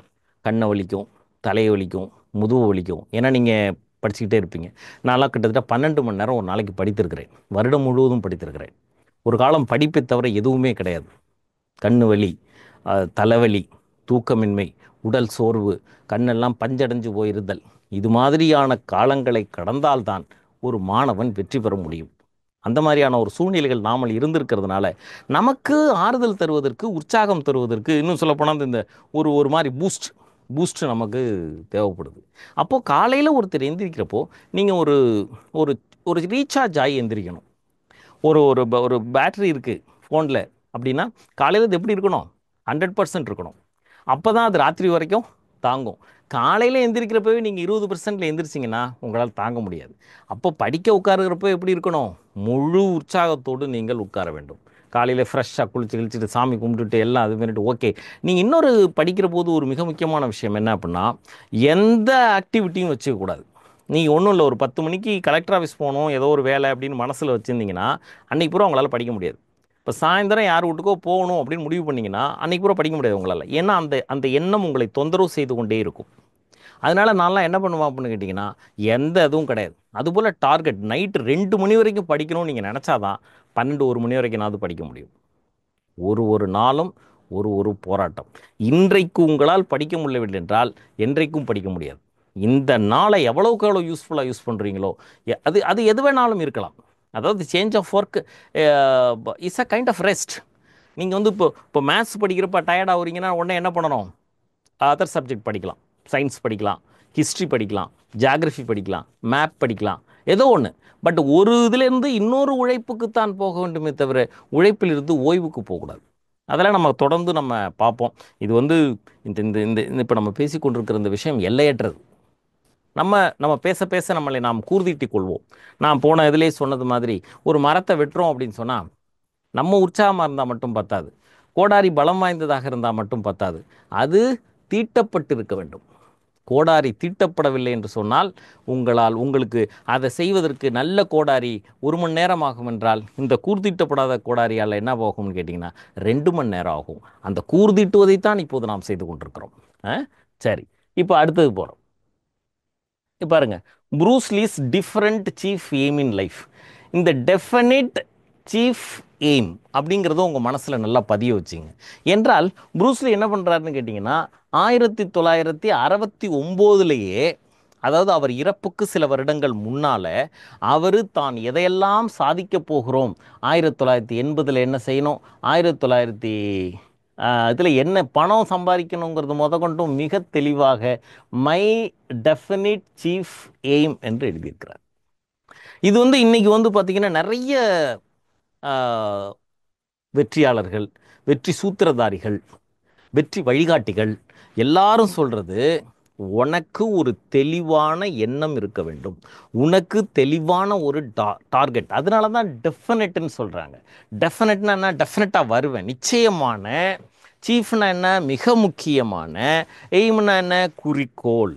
கண்ணை வலிக்கும், தலையை வலிக்கும், முதுகு வலிக்கும். ஏன்னா நீங்கள் படிச்சுக்கிட்டே இருப்பீங்க. நான்லாம் கிட்டத்தட்ட 12 மணி நேரம் ஒரு நாளைக்கு படித்திருக்கிறேன். வருடம் முழுவதும் படித்திருக்கிறேன். ஒரு காலம் படிப்பை தவிர எதுவுமே கிடையாது. கண்ணு வலி, தலைவலி, தூக்கமின்மை, உடல் சோர்வு, கண்ணெல்லாம் பஞ்சடைஞ்சு போயிருந்தல், இது மாதிரியான காலங்களை கடந்தால்தான் ஒரு மாணவன் வெற்றி பெற முடியும். அந்த மாதிரியான ஒரு சூழ்நிலைகள் நாமல் இருந்திருக்கிறதுனால நமக்கு ஆறுதல் தருவதற்கு, உற்சாகம் தருவதற்கு, இன்னும் சொல்லப்போனால் இந்த ஒரு மாதிரி பூஸ்ட் நமக்கு தேவைப்படுது. அப்போது காலையில் ஒருத்தர் எந்திரிக்கிறப்போ நீங்கள் ஒரு ஒரு ஒரு ரீசார்ஜ் ஆகி எந்திரிக்கணும். ஒரு ஒரு ஒரு பேட்டரி இருக்குது ஃபோனில் அப்படின்னா, காலையில் இது எப்படி இருக்கணும்? 100% இருக்கணும். அப்போ தான் அது ராத்திரி வரைக்கும் தாங்கும். காலையில் எந்திரிக்கிறப்பவே நீங்கள் 20%ல் எந்திரிச்சிங்கன்னா உங்களால் தாங்க முடியாது. அப்போ படிக்க உட்காருகிறப்போ எப்படி இருக்கணும்? முழு உற்சாகத்தோடு நீங்கள் உட்கார வேண்டும். காலையில் ஃப்ரெஷ்ஷாக குளிச்சுட்டு சாமி கும்பிட்டுட்டு எல்லாம் அது பண்ணிட்டு ஓகே. நீங்கள் இன்னொரு படிக்கிற போது ஒரு மிக முக்கியமான விஷயம் என்ன அப்படின்னா, எந்த ஆக்டிவிட்டியும் வச்சுக்கக்கூடாது. நீங்கள் ஒன்றும் இல்லை, ஒரு 10 மணிக்கு கலெக்டர் ஆஃபீஸ் போகணும், ஏதோ ஒரு வேலை அப்படின்னு மனசில் வச்சுருந்தீங்கன்னா அன்றைக்கி பூரா உங்களால் படிக்க முடியாது. இப்போ சாயந்தரம் யார் வீட்டுக்கோ போகணும் அப்படின்னு முடிவு பண்ணிங்கன்னா அன்றைக்கி பூரா படிக்க முடியாது உங்களால். ஏன்னா அந்த அந்த எண்ணம் உங்களை தொந்தரவு செய்து கொண்டே இருக்கும். அதனால் நான்லாம் என்ன பண்ணுவேன் அப்படின்னு கேட்டிங்கன்னா, எந்த இதுவும் கிடையாது. அதுபோல் டார்கெட் நைட்டு 2 மணி வரைக்கும் படிக்கணும்னு நீங்கள் நினச்சாதான் 1 மணி வரைக்கும்னாவது படிக்க முடியும். ஒரு நாளும் ஒரு போராட்டம். இன்றைக்கு உங்களால் படிக்க முடியவில்லை என்றால் என்றைக்கும் படிக்க முடியாது. இந்த நாளை எவ்வளவுக்கு எவ்வளோ யூஸ்ஃபுல்லாக யூஸ் பண்ணுறீங்களோ, அது அது எது வேணாலும் இருக்கலாம். அதாவது change of work is a kind of rest. நீங்கள் வந்து இப்போ மேத்ஸ் படிக்கிறப்ப டயர்ட் ஆகுறீங்கன்னா உடனே என்ன பண்ணணும்? அதர் சப்ஜெக்ட் படிக்கலாம். சயின்ஸ் படிக்கலாம், ஹிஸ்ட்ரி படிக்கலாம், ஜியாகிரஃபி படிக்கலாம், மேப் படிக்கலாம், ஏதோ ஒன்று. பட் ஒரு இதுலேருந்து இன்னொரு உழைப்புக்குத்தான் போக வேண்டுமே தவிர உழைப்பிலிருந்து ஓய்வுக்கு போகக்கூடாது. அதெல்லாம் நம்ம தொடர்ந்து நம்ம பார்ப்போம். இது வந்து இந்த இந்த இந்த இப்போ நம்ம பேசி கொண்டிருக்கிற இந்த விஷயம் எல்லையற்றது. நம்ம பேச பேச நம்மளை நாம் கூர்தீட்டிக் கொள்வோம். நான் போன இதிலே சொன்னது மாதிரி, ஒரு மரத்தை வெட்டுறோம் அப்படின்னு சொன்னால் நம்ம உற்சாகமாக இருந்தால் மட்டும் பத்தாது. கோடாரி பலம் வாய்ந்ததாக இருந்தால் மட்டும் பத்தாது. அது தீட்டப்பட்டிருக்க வேண்டும். கோடாரி தீட்டப்படவில்லை என்று சொன்னால் உங்களுக்கு அதை செய்வதற்கு நல்ல கோடாரி 1 மணி நேரம் ஆகும் என்றால், இந்த கூர்தீட்டப்படாத கோடாரியால் என்ன போகும்னு கேட்டிங்கன்னா 2 மணி நேரம் ஆகும். அந்த கூர்தீட்டுவதைத்தான் இப்போது நாம் செய்து கொண்டிருக்கிறோம். சரி, இப்போ அடுத்தது போகிறோம். இப்போ பாருங்க, Bruce Lee's definite chief aim in life. இந்த டெஃபினிட் சீஃப் எய்ம் அப்படிங்கிறத உங்கள் மனசில் நல்லா பதிய வச்சிங்க. என்றால் ப்ரூஸ்லி என்ன பண்ணுறாருன்னு கேட்டிங்கன்னா, 1969லேயே, அதாவது அவர் இறப்புக்கு சில வருடங்கள் முன்னால், அவர் தான் எதையெல்லாம் சாதிக்க போகிறோம், 1980 என்ன செய்யணும், 1900 இதில் என்ன பணம் சம்பாதிக்கணுங்கிறது கொண்டும் மிக தெளிவாக மை டெஃபினிட் சீஃப் எய்ம் என்று எழுதியிருக்கிறார். இது வந்து இன்னைக்கு வந்து பார்த்திங்கன்னா நிறைய வெற்றியாளர்கள், வெற்றி சூத்திரதாரிகள், வெற்றி வழிகாட்டிகள் எல்லாரும் சொல்கிறது, உனக்கு ஒரு தெளிவான எண்ணம் இருக்க வேண்டும், உனக்கு தெளிவான ஒரு டார்கெட். அதனால தான் டெஃபினட்னு சொல்கிறாங்க. டெஃபினட்னா என்ன? டெஃபினட்டாக வருவேன், நிச்சயமான. சீஃப்னா என்ன? மிக முக்கியமான. எய்ம்னா என்ன? குறிக்கோள்.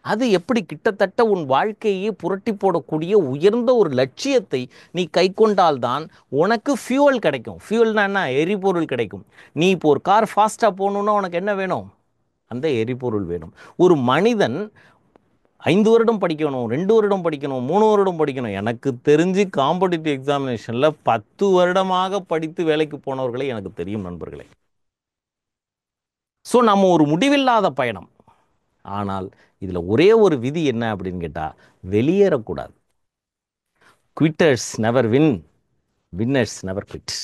அது எப்படி கிட்டத்தட்ட உன் வாழ்க்கையை புரட்டி போடக்கூடிய உயர்ந்த ஒரு லட்சியத்தை நீ கை கொண்டால்தான் உனக்கு ஃபியூவல் கிடைக்கும். ஃபியூவல்னா என்ன? எரிபொருள் கிடைக்கும். நீ இப்போ ஒரு கார் ஃபாஸ்ட்டாக போகணுன்னா உனக்கு என்ன வேணும்? அந்த எரிபொருள் வேணும். ஒரு மனிதன் 5 வருடம் படிக்கணும், 2 வருடம் படிக்கணும், 3 வருடம் படிக்கணும். எனக்கு தெரிஞ்சு காம்படிட்டிவ் எக்ஸாமினேஷனில் 10 வருடமாக படித்து வேலைக்கு போனவர்களை எனக்கு தெரியும் நண்பர்களே. ஸோ நம்ம ஒரு முடிவில்லாத பயணம். ஆனால் இதில் ஒரே ஒரு விதி என்ன அப்படின்னு கேட்டால், வெளியேறக்கூடாது. Quitters never win, winners never quit.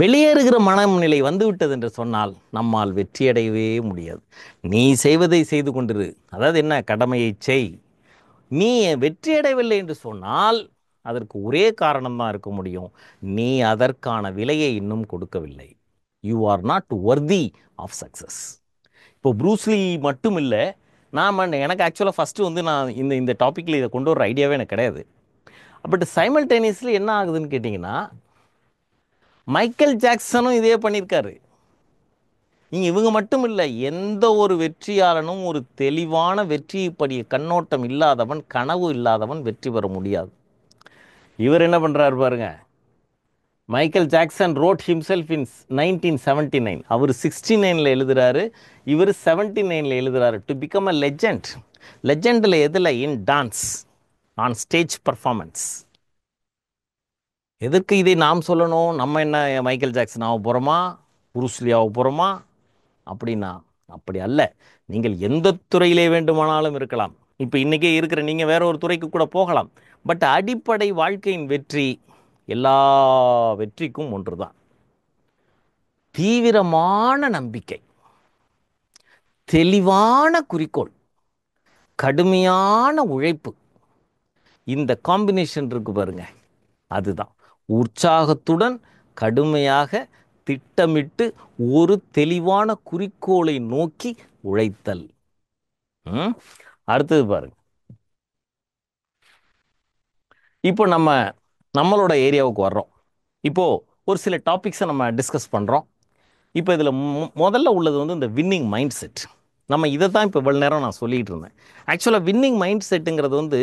வெளியேறுகிற மனநிலை வந்துவிட்டது என்று சொன்னால் நம்மால் வெற்றியடையவே முடியாது. நீ செய்வதை செய்து கொண்டிரு, அதாவது என்ன, கடமையை செய். நீ வெற்றியடையவில்லை என்று சொன்னால் அதற்கு ஒரே காரணம் தான் இருக்க முடியும், நீ அதற்கான விலையை இன்னும் கொடுக்கவில்லை. You are not worthy of success. இப்போ ப்ரூஸ்லி மட்டும் இல்லை, எனக்கு ஆக்சுவலாக ஃபஸ்ட்டு வந்து நான் இந்த இந்த டாப்பிக்கில் இதை கொண்டு வர ஐடியாவே எனக்கு கிடையாது. பட் சைமல்டேனியஸ்லி என்ன ஆகுதுன்னு கேட்டிங்கன்னா, மைக்கேல் ஜாக்சனும் இதே பண்ணியிருக்காரு. இவங்க மட்டும் இல்லை, எந்த ஒரு வெற்றியாளனும் ஒரு தெளிவான வெற்றியை பற்றிய கண்ணோட்டம் இல்லாதவன், கனவு இல்லாதவன் வெற்றி பெற முடியாது. இவர் என்ன பண்ணுறாரு பாருங்க, Michael Jackson wrote himself in 1979. அவர் 69 எழுதுறாரு, இவர் 79 எழுதுறாரு. To become a legend. லெஜெண்டில் எதில்? In dance, on stage performance. எதற்கு இதை நாம் சொல்லணும்? நம்ம என்ன மைக்கேல் ஜாக்சன் ஆக போகிறோமா, புருஸ்லி ஆக போகிறோமா அப்படின்னா அப்படி அல்ல. நீங்கள் எந்த துறையிலே வேண்டுமானாலும் இருக்கலாம். இப்போ இன்றைக்கே இருக்கிற நீங்கள் வேற ஒரு துறைக்கு கூட போகலாம். பட் அடிப்படை வாழ்க்கையின் வெற்றி எல்லா வெற்றிக்கும் ஒன்று தான்: தீவிரமான நம்பிக்கை, தெளிவான குறிக்கோள், கடுமையான உழைப்பு. இந்த காம்பினேஷன் இருக்கு பாருங்க, அதுதான் உற்சாகத்துடன் கடுமையாக திட்டமிட்டு ஒரு தெளிவான குறிக்கோளை நோக்கி உழைத்தல். அடுத்தது பாருங்க, இப்போ நம்மளோட ஏரியாவுக்கு வர்றோம். இப்போது ஒரு சில டாபிக்ஸை நம்ம டிஸ்கஸ் பண்ணுறோம். இப்போ இதில் முதல்ல உள்ளது வந்து இந்த வின்னிங் மைண்ட் செட். நம்ம இதை தான் இப்போ இவ்வளோ நேரம் நான் சொல்லிகிட்டு இருந்தேன். ஆக்சுவலாக வின்னிங் மைண்ட் செட்டுங்கிறது வந்து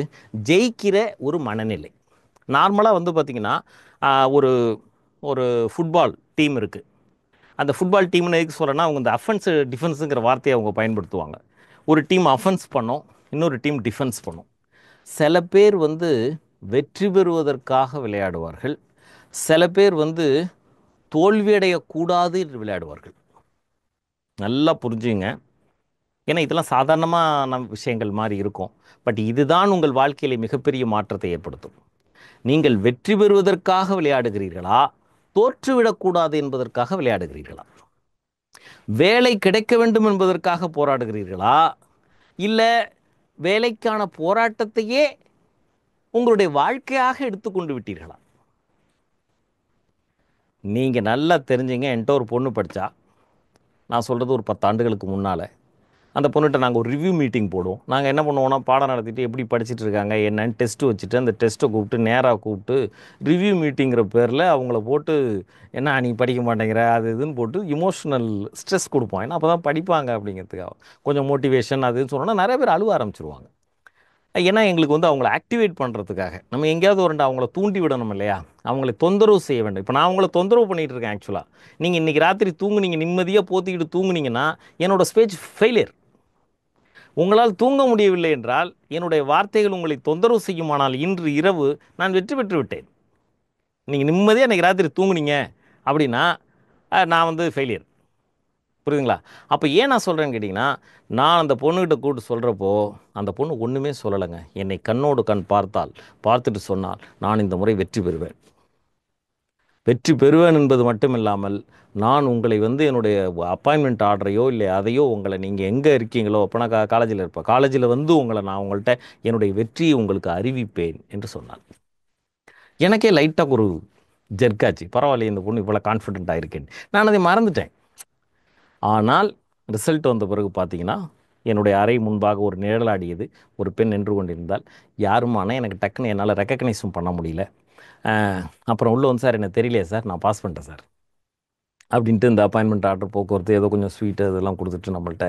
ஜெயிக்கிற ஒரு மனநிலை. நார்மலாக வந்து பார்த்திங்கன்னா, ஒரு ஒரு ஃபுட்பால் டீம் இருக்குது. அந்த ஃபுட்பால் டீம்னு எதுக்கு சொல்கிறேன்னா, அவங்க இந்த அஃபென்ஸு டிஃபென்ஸுங்கிற வார்த்தையை அவங்க பயன்படுத்துவாங்க. ஒரு டீம் அஃபென்ஸ் பண்ணும், இன்னொரு டீம் டிஃபென்ஸ் பண்ணும். சில பேர் வந்து வெற்றி பெறுவதற்காக விளையாடுவார்கள், சில பேர் வந்து தோல்வியடையக்கூடாது என்று விளையாடுவார்கள். நல்லா புரிஞ்சுங்க. ஏன்னா இதெல்லாம் சாதாரணமான விஷயங்கள் மாதிரி இருக்கும். பட் இதுதான் உங்கள் வாழ்க்கையில் மிகப்பெரிய மாற்றத்தை ஏற்படுத்தும். நீங்கள் வெற்றி பெறுவதற்காக விளையாடுகிறீர்களா, தோற்றுவிடக்கூடாது என்பதற்காக விளையாடுகிறீர்களா? வேலை கிடைக்க வேண்டும் என்பதற்காக போராடுகிறீர்களா, இல்லை வேலைக்கான போராட்டத்தையே உங்களுடைய வாழ்க்கையாக எடுத்துக்கொண்டு விட்டீர்களா? நீங்கள் நல்லா தெரிஞ்சுங்க. என்கிட்ட ஒரு பொண்ணு படித்தா, நான் சொல்கிறது ஒரு 10 ஆண்டுகளுக்கு முன்னால். அந்த பொண்ணுகிட்ட நாங்கள் ஒரு ரிவ்யூ மீட்டிங் போடுவோம். நாங்கள் என்ன பண்ணுவோம்னா, பாடம் நடத்திட்டு எப்படி படிச்சுட்டு இருக்காங்க என்னன்னு டெஸ்ட்டு வச்சுட்டு, அந்த டெஸ்ட்டை கூப்பிட்டு நேராக கூப்பிட்டு ரிவ்யூ மீட்டிங்கிற பேரில் அவங்கள போட்டு, என்ன நீ படிக்க மாட்டேங்கிற அது இதுன்னு போட்டு இமோஷனல் ஸ்ட்ரெஸ் கொடுப்போம். ஏன்னா அப்போ தான் படிப்பாங்க அப்படிங்கிறதுக்காக. கொஞ்சம் மோட்டிவேஷன் அதுன்னு சொன்னோன்னா நிறைய பேர் அழுவ ஆரம்பிச்சிருவாங்க. ஏன்னா எங்களுக்கு வந்து அவங்கள ஆக்டிவேட் பண்ணுறதுக்காக நம்ம எங்கேயாவது ஒரு அவங்கள தூண்டி விடணும் இல்லையா, அவங்களை தொந்தரவு செய்ய வேண்டும். இப்போ நான் அவங்கள தொந்தரவு பண்ணிகிட்டு இருக்கேன். ஆக்சுவலாக நீங்கள் இன்றைக்கி ராத்திரி தூங்குனீங்க, நிம்மதியாக போத்திக்கிட்டு தூங்குனீங்கன்னா என்னோடய ஸ்பீச் ஃபெயிலியர். உங்களால் தூங்க முடியவில்லை என்றால் என்னுடைய வார்த்தைகள் உங்களை தொந்தரவு செய்யுமானால் இன்று இரவு நான் வெற்றி பெற்று விட்டேன். நீங்கள் நிம்மதியாக இன்றைக்கி ராத்திரி தூங்குனீங்க அப்படின்னா நான் வந்து ஃபெயிலியர். புரியுதுங்களா? அப்போ ஏன் நான் சொல்கிறேன்னு கேட்டிங்கன்னா, நான் அந்த பொண்ணுக்கிட்ட கூப்பிட்டு சொல்கிறப்போ அந்த பொண்ணு ஒன்றுமே சொல்லலைங்க. என்னை கண்ணோடு கண் பார்த்துட்டு சொன்னால், நான் இந்த முறை வெற்றி பெறுவேன். வெற்றி பெறுவேன் என்பது மட்டும் இல்லாமல், நான் உங்களை வந்து என்னுடைய அப்பாயின்மெண்ட் ஆர்டரையோ இல்லை அதையோ உங்களை நீங்கள் எங்கே இருக்கீங்களோ, அப்போ நான் காலேஜில் இருப்பேன், காலேஜில் வந்து நான் உங்கள்கிட்ட என்னுடைய வெற்றியை உங்களுக்கு அறிவிப்பேன் என்று சொன்னாள். எனக்கே லைட்டாக ஒரு ஜெர்க்காச்சு. பரவாயில்லையே, இந்த பொண்ணு இவ்வளோ கான்ஃபிடென்ட்டாக இருக்கேன். நான் அதை மறந்துட்டேன். ஆனால் ரிசல்ட் வந்த பிறகு பார்த்தீங்கன்னா, என்னுடைய அறை முன்பாக ஒரு நிழலாடியது. ஒரு பெண் நின்று கொண்டிருந்தால், யாருமானா எனக்கு டக்குன்னு என்னால் ரெக்கக்னைஸும் பண்ண முடியல. அப்புறம் உள்ளே வந்து, சார் எனக்கு தெரியலையே சார், நான் பாஸ் பண்ணிட்டேன் சார் அப்படின்ட்டு இந்த அப்பாயின்மெண்ட் ஆர்டர் போக்குவரத்து ஏதோ கொஞ்சம் ஸ்வீட்டு இதெல்லாம் கொடுத்துட்டு நம்மள்கிட்ட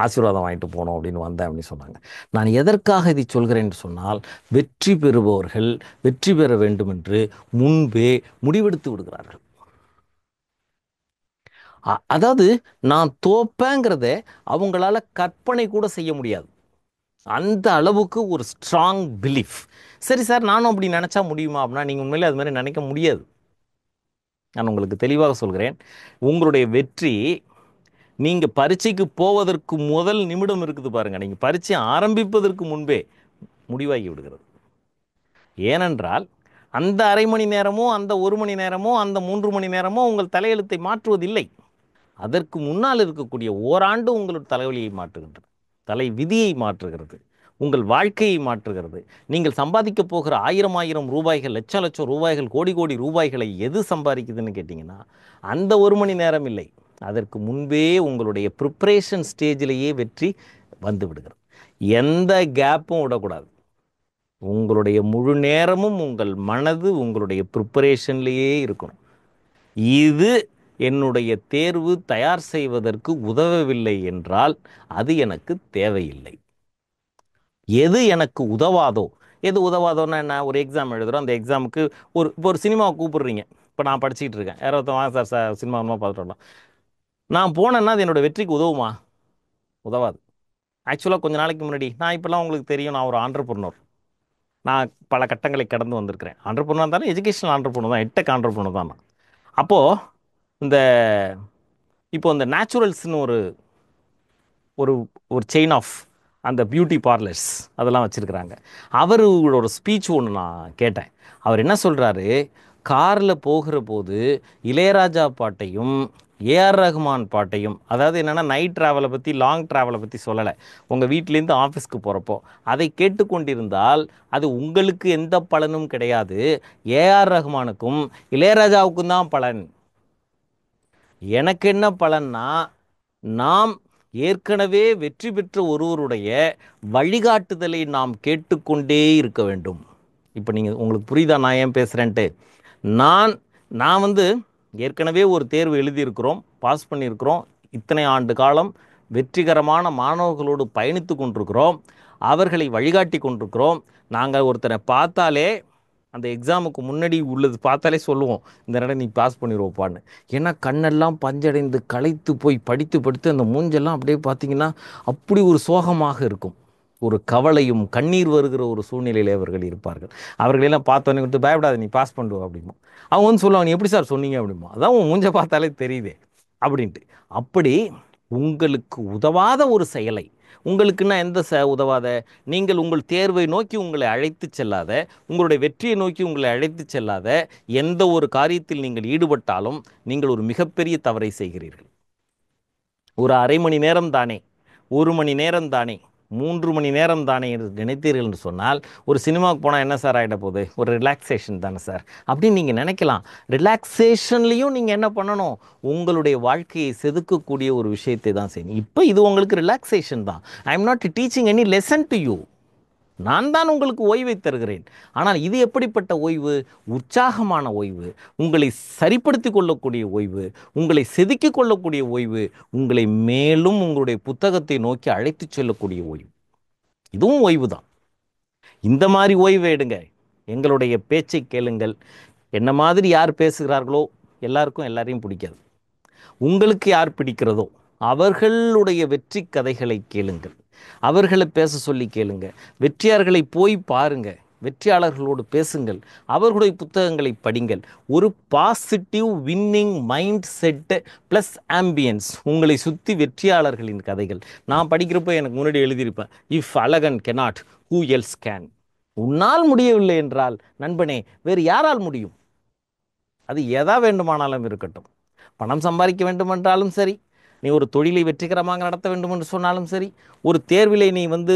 ஆசீர்வாதம் வாங்கிட்டு போனோம் அப்படின்னு வந்தேன் அப்படின்னு சொன்னாங்க. நான் எதற்காக இதை சொல்கிறேன் என்று சொன்னால், வெற்றி பெறுபவர்கள் வெற்றி பெற வேண்டும் என்று முன்பே முடிவெடுத்து விடுகிறார்கள். அதாவது நான் தோப்பேங்கிறத அவங்களால கற்பனை கூட செய்ய முடியாது. அந்த அளவுக்கு ஒரு ஸ்ட்ராங் பிலீஃப். சரி சார், நானும் அப்படி நினச்சா முடியுமா அப்படின்னா, நீங்கள் உண்மையிலே அது மாதிரி நினைக்க முடியாது. நான் உங்களுக்கு தெளிவாக சொல்கிறேன், உங்களுடைய வெற்றி நீங்கள் பரீட்சைக்கு போவதற்கு முதல் நிமிடம் இருக்குது பாருங்கள், நீங்கள் பரீட்சை ஆரம்பிப்பதற்கு முன்பே முடிவாகி விடுகிறது. ஏனென்றால் அந்த அரை மணி நேரமோ, அந்த 1 மணி நேரமோ, அந்த 3 மணி நேரமோ உங்கள் தலையெழுத்தை மாற்றுவதில்லை. அதற்கு முன்னால் இருக்கக்கூடிய ஓராண்டு உங்களோட தலைவலியை மாற்றுகின்றது, தலை விதியை மாற்றுகிறது. உங்கள் வாழ்க்கையை மாற்றுகிறது. நீங்கள் சம்பாதிக்க போகிற 1000 ரூபாய்கள், லட்சம் லட்சம் ரூபாய்கள், கோடி கோடி ரூபாய்களை எது சம்பாதிக்குதுன்னு கேட்டிங்கன்னா, அந்த 1 மணி நேரம் இல்லை, அதற்கு முன்பே உங்களுடைய ப்ரிப்ரேஷன் ஸ்டேஜிலேயே வெற்றி வந்து விடுகிறது. எந்த கேப்பும் விடக்கூடாது. உங்களுடைய முழு நேரமும் உங்கள் மனது உங்களுடைய ப்ரிப்பரேஷன்லேயே இருக்கணும். இது என்னுடைய தேர்வு தயார் செய்வதற்கு உதவவில்லை என்றால் அது எனக்கு தேவையில்லை. எது எனக்கு உதவாதோ, எது உதவாதோன்னா என்ன, ஒரு எக்ஸாம் எழுதுகிறோம், அந்த எக்ஸாமுக்கு இப்போ ஒரு சினிமாவை கூப்பிடுறீங்க. இப்போ நான் படிச்சுக்கிட்டு இருக்கேன், யாராவது வாங்க சார் சார் சினிமா பார்த்துட்டு வரலாம். நான் போனேன்னா அது என்னோடய வெற்றிக்கு உதவுமா? உதவாது. ஆக்சுவலாக கொஞ்ச நாளைக்கு முன்னாடி, நான் இப்போல்லாம் உங்களுக்கு தெரியும், நான் ஒரு ஆண்டர்பிரனர். நான் பல கட்டங்களை கடந்து வந்திருக்கிறேன். ஆண்டர்பிரனர் தானே, எஜுகேஷனல் ஆண்டர்பிரனர் தான், எட்டெக் ஆண்டர்பிரனர் தான் நான். அப்போது இந்த இப்போ இந்த நேச்சுரல்ஸ்னு ஒரு ஒரு ஒரு செயின் ஆஃப் அந்த பியூட்டி பார்லர்ஸ் அதெல்லாம் வச்சுருக்கிறாங்க. அவரோட ஸ்பீச் ஒன்று நான் கேட்டேன். அவர் என்ன சொல்கிறாரு, காரில் போகிற போது இளையராஜா பாட்டையும் ஏஆர் ரஹ்மான் பாட்டையும், அதாவது என்னென்னா நைட் ட்ராவலை பற்றி, லாங் ட்ராவலை பற்றி சொல்லலை, உங்கள் வீட்டிலேருந்து ஆஃபீஸ்க்கு போகிறப்போ அதை கேட்டுக்கொண்டிருந்தால் அது உங்களுக்கு எந்த பலனும் கிடையாது, ஏஆர் ரஹ்மானுக்கும் இளையராஜாவுக்கும் தான் பலன். எனக்கு என்ன பலன்னா, நாம் ஏற்கனவே வெற்றி பெற்ற ஒருவருடைய வழிகாட்டுதலை நாம் கேட்டுக்கொண்டே இருக்க வேண்டும். இப்போ நீங்கள் உங்களுக்கு புரியுதா நான் ஏன் பேசுகிறேன்ட்டு? நான் வந்து ஏற்கனவே ஒரு தேர்வு எழுதியிருக்கிறோம், பாஸ் பண்ணியிருக்கிறோம், இத்தனை ஆண்டு காலம் வெற்றிகரமான மாணவர்களோடு பயணித்து கொண்டிருக்கிறோம், அவர்களை வழிகாட்டி கொண்டிருக்கிறோம். நாங்கள் ஒருத்தரை பார்த்தாலே அந்த எக்ஸாமுக்கு முன்னாடி உள்ளது பார்த்தாலே சொல்லுவோம், இந்த நேரம் நீ பாஸ் பண்ணிடுவோப்பான்னு. ஏன்னா கண்ணெல்லாம் பஞ்சடைந்து களைத்து போய் படித்து அந்த மூஞ்செல்லாம் அப்படியே பார்த்தீங்கன்னா அப்படி ஒரு சோகமாக இருக்கும். ஒரு கவலையும் கண்ணீர் வருகிற ஒரு சூழ்நிலையில் அவர்கள் இருப்பார்கள். அவர்களெல்லாம் பார்த்தோன்னே விட்டு பயப்படாத நீ பாஸ் பண்ணுவோம் அப்படிமா. அவங்க வந்து சொல்லுவாங்க, நீ எப்படி சார் சொன்னீங்க அப்படிமா. அதான் உன் மூஞ்சை பார்த்தாலே தெரியுதே அப்படின்ட்டு. அப்படி உங்களுக்கு உதவாத ஒரு செயலை, உங்களுக்குன்னா எந்த உதவாத, நீங்கள் உங்கள் தேர்வை நோக்கி உங்களை அழைத்து செல்லாத, உங்களுடைய வெற்றியை நோக்கி உங்களை அழைத்து செல்லாத எந்த ஒரு காரியத்தில் நீங்கள் ஈடுபட்டாலும் நீங்கள் ஒரு மிகப்பெரிய தவறை செய்கிறீர்கள். ஒரு அரை மணி நேரம் தானே, 1 மணி நேரம் தானே, 3 மணி நேரம் தானே என்று நினைத்தீர்கள் என்று சொன்னால், ஒரு சினிமாவுக்கு போனால் என்ன சார் ஆகிட போகுது, ஒரு ரிலாக்ஸேஷன் தானே சார் அப்படின்னு நீங்கள் நினைக்கலாம். ரிலாக்ஸேஷன்லேயும் நீங்கள் என்ன பண்ணணும், உங்களுடைய வாழ்க்கையை செதுக்கக்கூடிய ஒரு விஷயத்தை தான் செய்யணும். இப்போ இது உங்களுக்கு ரிலாக்ஸேஷன் தான். I am not teaching any lesson to you. நான் தான் உங்களுக்கு ஓய்வை தருகிறேன். ஆனால் இது எப்படிப்பட்ட ஓய்வு? உற்சாகமான ஓய்வு, உங்களை சரிப்படுத்தி கொள்ளக்கூடிய ஓய்வு, உங்களை செதுக்கிக் கொள்ளக்கூடிய ஓய்வு, உங்களை மேலும் உங்களுடைய புத்தகத்தை நோக்கி அழைத்து செல்லக்கூடிய ஓய்வு. இதுவும் ஓய்வு தான். இந்த மாதிரி ஓய்வை எடுங்க. எங்களுடைய பேச்சை கேளுங்கள். என்ன மாதிரி யார் பேசுகிறார்களோ எல்லாருக்கும் எல்லாரையும் பிடிக்காது. உங்களுக்கு யார் பிடிக்கிறதோ அவர்களுடைய வெற்றி கதைகளை கேளுங்கள், அவர்களை பேச சொல்லி கேளுங்க. வெற்றியாளர்களை போய் பாருங்க, வெற்றியாளர்களோடு பேசுங்கள், அவர்களுடைய புத்தகங்களை படிங்கள். ஒரு positive winning mind set plus ambience, உங்களை சுற்றி வெற்றியாளர்களின் கதைகள். நான் படிக்கிறப்போ எனக்கு முன்னாடி எழுதியிருப்பேன், if Alagan cannot who else can. உன்னால் முடியவில்லை என்றால் நண்பனே வேறு யாரால் முடியும்? அது எதா வேண்டுமானாலும் இருக்கட்டும். பணம் சம்பாதிக்க வேண்டுமென்றாலும் சரி, நீ ஒரு தொழிலை வெற்றிகரமாக நடத்த வேண்டும் என்று சொன்னாலும் சரி, ஒரு தேர்விலை நீ வந்து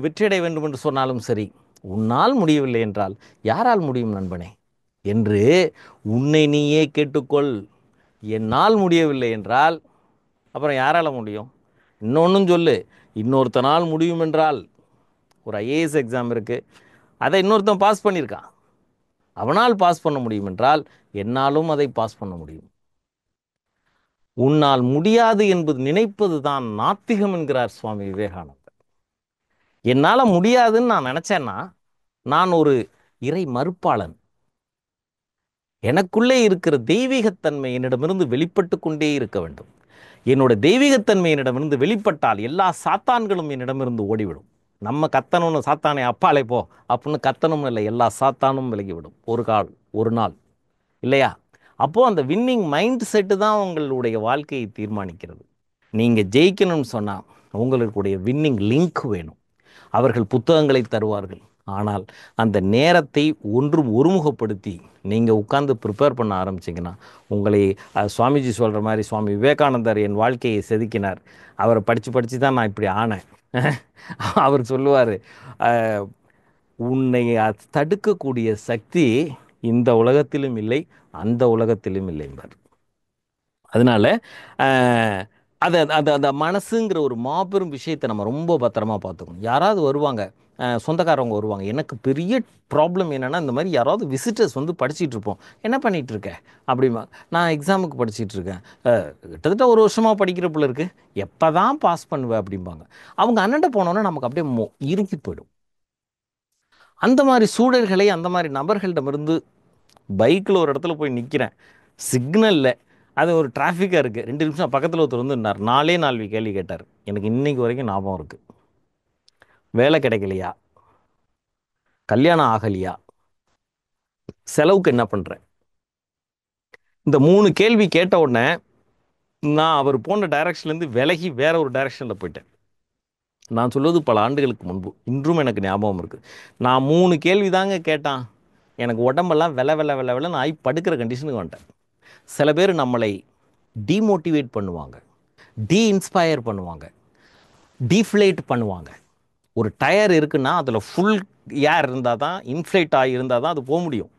வெற்றியடைய வேண்டும் என்று சொன்னாலும் சரி, உன்னால் முடியவில்லை என்றால் யாரால் முடியும் நண்பனே என்று உன்னை நீயே கேட்டுக்கொள். என்னால் முடியவில்லை என்றால் அப்புறம் யாரால் முடியும்? இன்னொன்றும் சொல்லு, இன்னொருத்தனால் முடியும் என்றால், ஒரு ஐஏஎஸ் எக்ஸாம் இருக்குது, அதை இன்னொருத்தன் பாஸ் பண்ணியிருக்கான், அவனால் பாஸ் பண்ண முடியும் என்றால் என்னாலும் அதை பாஸ் பண்ண முடியும். உன்னால் முடியாது என்பது நினைப்பது தான் நாத்திகம் என்கிறார் சுவாமி விவேகானந்தர். என்னால் முடியாதுன்னு நான் நினச்சேன்னா நான் ஒரு இறை மறுப்பாளன். எனக்குள்ளே இருக்கிற தெய்வீகத்தன்மை என்னிடமிருந்து வெளிப்பட்டு கொண்டே இருக்க வேண்டும். என்னோட தெய்வீகத்தன்மை என்னிடமிருந்து வெளிப்பட்டால் எல்லா சாத்தான்களும் என்னிடமிருந்து ஓடிவிடும். நம்ம கத்தணும்னு சாத்தானே அப்பாலே போ அப்படின்னு கத்தணும் இல்லை, எல்லா சாத்தானும் விலகிவிடும் ஒரு நாள் இல்லையா? அப்போது அந்த வின்னிங் மைண்ட் செட்டு தான் உங்களுடைய வாழ்க்கையை தீர்மானிக்கிறது. நீங்கள் ஜெயிக்கணும்னு சொன்னால் உங்களுடைய வின்னிங் லிங்க் வேணும். அவர்கள் புத்தகங்களை தருவார்கள், ஆனால் அந்த நேரத்தை ஒருமுகப்படுத்தி நீங்கள் உட்கார்ந்து ப்ரிப்பேர் பண்ண ஆரம்பிச்சிங்கன்னா உங்களை, சுவாமிஜி சொல்கிற மாதிரி, சுவாமி விவேகானந்தர் என் வாழ்க்கையை செதுக்கினார், அவரை படித்து தான் நான் இப்படி ஆனேன். அவர் சொல்லுவார், உன்னை தடுக்கக்கூடிய சக்தி இந்த உலகத்திலும் இல்லை, அந்த உலகத்திலும் இல்லைம்பார். அதனால அதை அந்த அந்த மனசுங்கிற ஒரு மாபெரும் விஷயத்தை நம்ம ரொம்ப பத்திரமா பார்த்துக்கணும். யாராவது வருவாங்க, சொந்தக்காரவங்க வருவாங்க. எனக்கு பெரிய ப்ராப்ளம் என்னென்னா, இந்த மாதிரி யாராவது விசிட்டர்ஸ் வந்து படிச்சுட்டு இருப்போம். என்ன பண்ணிகிட்டு இருக்கேன் அப்படிமா, நான் எக்ஸாமுக்கு படிச்சுட்டு இருக்கேன். கிட்டத்தட்ட ஒரு வருஷமாக படிக்கிற பிள்ளை இருக்குது, எப்போ தான் பாஸ் பண்ணுவேன் அப்படிம்பாங்க. அவங்க அண்ணன்ட்ட போனோன்னா நமக்கு அப்படியே இறுக்கி போயிடும். அந்த மாதிரி சூழல்களை அந்த மாதிரி நபர்களிடமிருந்து பைக்கில் ஒரு இடத்துல போய் நிற்கிறேன், சிக்னலில் அது ஒரு டிராஃபிக்காக இருக்குது, 2 நிமிஷம் பக்கத்தில் ஒருத்தர் வந்து நின்னார், 4 கேள்வி கேட்டார். எனக்கு இன்னைக்கு வரைக்கும் ஞாபகம் இருக்குது. வேலை கிடைக்கலையா, கல்யாணம் ஆகலையா, செலவுக்கு என்ன பண்ணுறேன், இந்த 3 கேள்வி கேட்ட உடனே நான் அவர் போன டைரக்ஷன்லேருந்து விலகி வேற ஒரு டைரக்ஷனில் போயிட்டேன். நான் சொல்வது பல ஆண்டுகளுக்கு முன்பு, இன்றும் எனக்கு ஞாபகம் இருக்குது. நான் 3 கேள்வி தாங்க கேட்டான், எனக்கு உடம்பெல்லாம் வெலை ஆகி படுக்கிற கண்டிஷனுக்கு வந்துட்டேன். சில பேர் நம்மளை டீமோட்டிவேட் பண்ணுவாங்க, இன்ஸ்பயர் பண்ணுவாங்க, டீஃப்ளேட் பண்ணுவாங்க. ஒரு டயர் இருக்குன்னா அதில் ஃபுல் ஏர் இருந்தால் தான், இன்ஃப்ளேட் ஆகி இருந்தால் தான் அது போக முடியும்.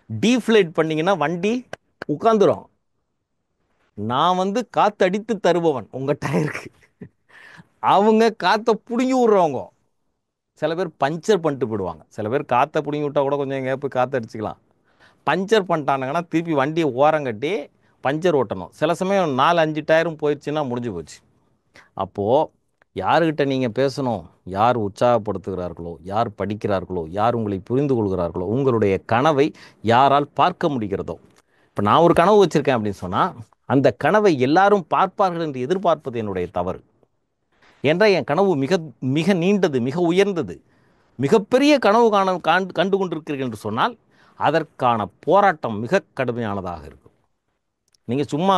டீஃப்ளேட் பண்ணிங்கன்னா வண்டி உட்காந்துரும். நான் வந்து காற்றடித்து தருபவன் உங்கள் டயருக்கு, அவங்க காற்றை பிடுங்கி விட்றவங்க. சில பேர் பஞ்சர் பண்ணிட்டு போயிடுவாங்க. சில பேர் காற்றை பிடுங்கி விட்டால் கூட கொஞ்சம் எங்கேயா போய் காற்று அடிச்சுக்கலாம். பஞ்சர் பண்ணிட்டானுங்கன்னா திருப்பி வண்டியை ஓரங்கட்டி பஞ்சர் ஓட்டணும். சில சமயம் 4-5 டயரும் போயிடுச்சுன்னா முடிஞ்சு போச்சு. அப்போது யாருக்கிட்ட நீங்கள் பேசணும், யார் உற்சாகப்படுத்துகிறார்களோ, யார் படிக்கிறார்களோ, யார் உங்களை புரிந்து கொள்கிறார்களோ, உங்களுடைய கனவை யாரால் பார்க்க முடிகிறதோ. இப்போ நான் ஒரு கனவு வச்சுருக்கேன் அப்படின்னு சொன்னால், அந்த கனவை எல்லாரும் பார்ப்பார்கள் என்று எதிர்பார்ப்பது என்னுடைய தவறு. என்றால் என் கனவு மிக மிக நீண்டது, மிக உயர்ந்தது, மிகப்பெரிய கனவு கண்டு கொண்டிருக்கிறீர்கள் என்று சொன்னால் அதற்கான போராட்டம் மிக கடுமையானதாக இருக்கும். நீங்கள் சும்மா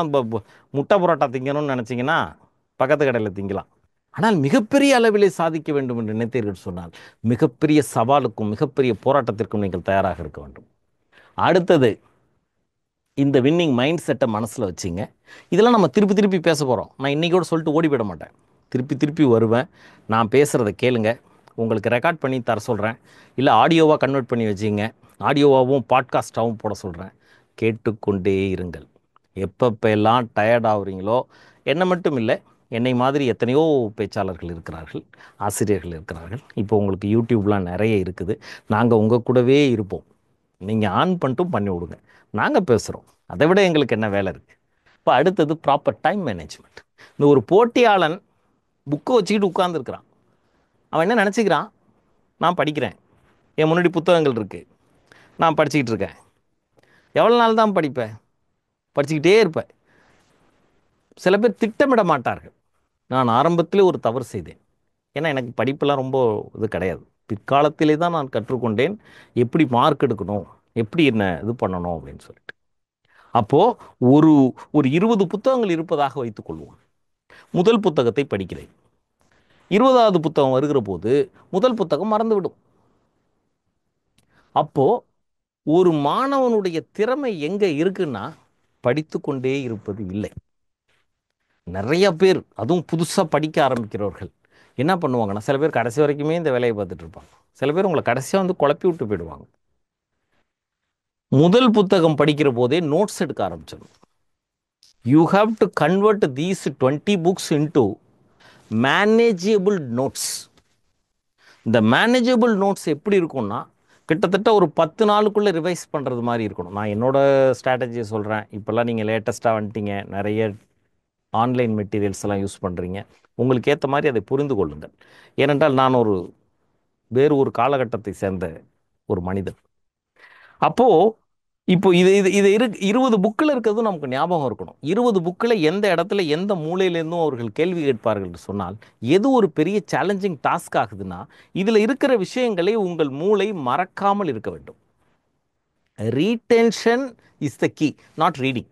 முட்டை புரோட்டா திங்கணும்னு நினச்சிங்கன்னா பக்கத்து கடையில் திங்கலாம். ஆனால் மிகப்பெரிய அளவிலே சாதிக்க வேண்டும் என்று நினைத்தீர்கள் சொன்னால் மிகப்பெரிய சவாலுக்கும் மிகப்பெரிய போராட்டத்திற்கும் நீங்கள் தயாராக இருக்க வேண்டும். அடுத்தது, இந்த வின்னிங் மைண்ட் செட்டை மனசில் வச்சிங்க. இதெல்லாம் நம்ம திருப்பி திருப்பி பேச போகிறோம். நான் இன்றைக்கோடு சொல்லிட்டு ஓடிவிட மாட்டேன், திருப்பி திருப்பி வருவேன். நான் பேசுகிறத கேளுங்க, உங்களுக்கு ரெக்கார்ட் பண்ணி தர சொல்கிறேன், இல்லை ஆடியோவாக கன்வெர்ட் பண்ணி வச்சிங்க, ஆடியோவாகவும் பாட்காஸ்ட்டாகவும் போட சொல்கிறேன். கேட்டுக்கொண்டே இருங்கள். எப்பப்போ எல்லாம் டயர்ட் ஆகுறீங்களோ, என்ன மட்டும் இல்லை, என்னை மாதிரி எத்தனையோ பேச்சாளர்கள் இருக்கிறார்கள், ஆசிரியர்கள் இருக்கிறார்கள். இப்போ உங்களுக்கு யூடியூப்லாம் நிறைய இருக்குது. நாங்கள் உங்கள் கூடவே இருப்போம். நீங்கள் ஆன் பண்ணிட்டும் பண்ணி விடுங்க, நாங்கள் பேசுகிறோம். அதை விட எங்களுக்கு என்ன வேலை இருக்குது? இப்போ அடுத்தது ப்ராப்பர் டைம் மேனேஜ்மெண்ட். இந்த ஒரு போட்டியாளன் புக்கை வச்சுக்கிட்டு உட்கார்ந்துருக்கிறான். அவன் என்ன நினச்சிக்கிறான், நான் படிக்கிறேன், என் முன்னாடி புத்தகங்கள் இருக்குது, நான் படிச்சுக்கிட்டு இருக்கேன். எவ்வளோ நாள் தான் படிப்பேன்? படிச்சுக்கிட்டே இருப்பேன். சில பேர் திட்டமிட மாட்டார்கள். நான் ஆரம்பத்திலே ஒரு தவறு செய்தேன். ஏன்னா எனக்கு படிப்பெல்லாம் ரொம்ப இது கிடையாது. பிற்காலத்திலே தான் நான் கற்றுக்கொண்டேன் எப்படி மார்க் எடுக்கணும், எப்படி என்ன இது பண்ணணும் அப்படின்னு சொல்லிட்டு. அப்போது ஒரு ஒரு 20 புத்தகங்கள் இருப்பதாக வைத்துக்கொள்வோம். முதல் புத்தகத்தை படிக்கிறேன். 20வது புத்தகம் வருகிற போது முதல் புத்தகம் மறந்துவிடும். அப்போது ஒரு மாணவனுடைய திறமை எங்கே இருக்குன்னா, படித்து கொண்டே இருப்பது இல்லை. நிறைய பேர், அதுவும் புதுசாக படிக்க ஆரம்பிக்கிறவர்கள் என்ன பண்ணுவாங்கன்னா, சில பேர் கடைசி வரைக்குமே இந்த வேலையை பார்த்துட்டு இருப்பாங்க. சில பேர் உங்களை கடைசியாக வந்து குழப்பி விட்டு போயிடுவாங்க. முதல் புத்தகம் படிக்கிற போதே நோட்ஸ் எடுக்க ஆரம்பிச்சிடணும். You have to convert these 20 books into manageable notes. இந்த மேனேஜபிள் நோட்ஸ் எப்படி இருக்கும்னா, கிட்டத்தட்ட ஒரு 10 நாளுக்குள்ளே ரிவைஸ் பண்ணுறது மாதிரி இருக்கணும். நான் என்னோடய ஸ்ட்ராட்டஜியை சொல்கிறேன். இப்போல்லாம் நீங்கள் லேட்டஸ்ட்டாக வந்துட்டீங்க, நிறைய ஆன்லைன் மெட்டீரியல்ஸ் எல்லாம் யூஸ் பண்ணுறீங்க. உங்களுக்கு ஏற்ற மாதிரி அதை புரிந்து கொள்ளுங்கள். ஏனென்றால் நான் வேறு ஒரு காலகட்டத்தை சேர்ந்த ஒரு மனிதன். அப்போது இப்போ இது இது இது 20 புக்கில் இருக்கிறது நமக்கு ஞாபகம் இருக்கணும். 20 புக்கில் எந்த இடத்துல எந்த மூலையிலேருந்தும் அவர்கள் கேள்வி கேட்பார்கள் என்று சொன்னால், எது ஒரு பெரிய சேலஞ்சிங் டாஸ்க் ஆகுதுன்னா, இதில் இருக்கிற விஷயங்களை உங்கள் மூளை மறக்காமல் இருக்க வேண்டும். Retention is the key, not reading.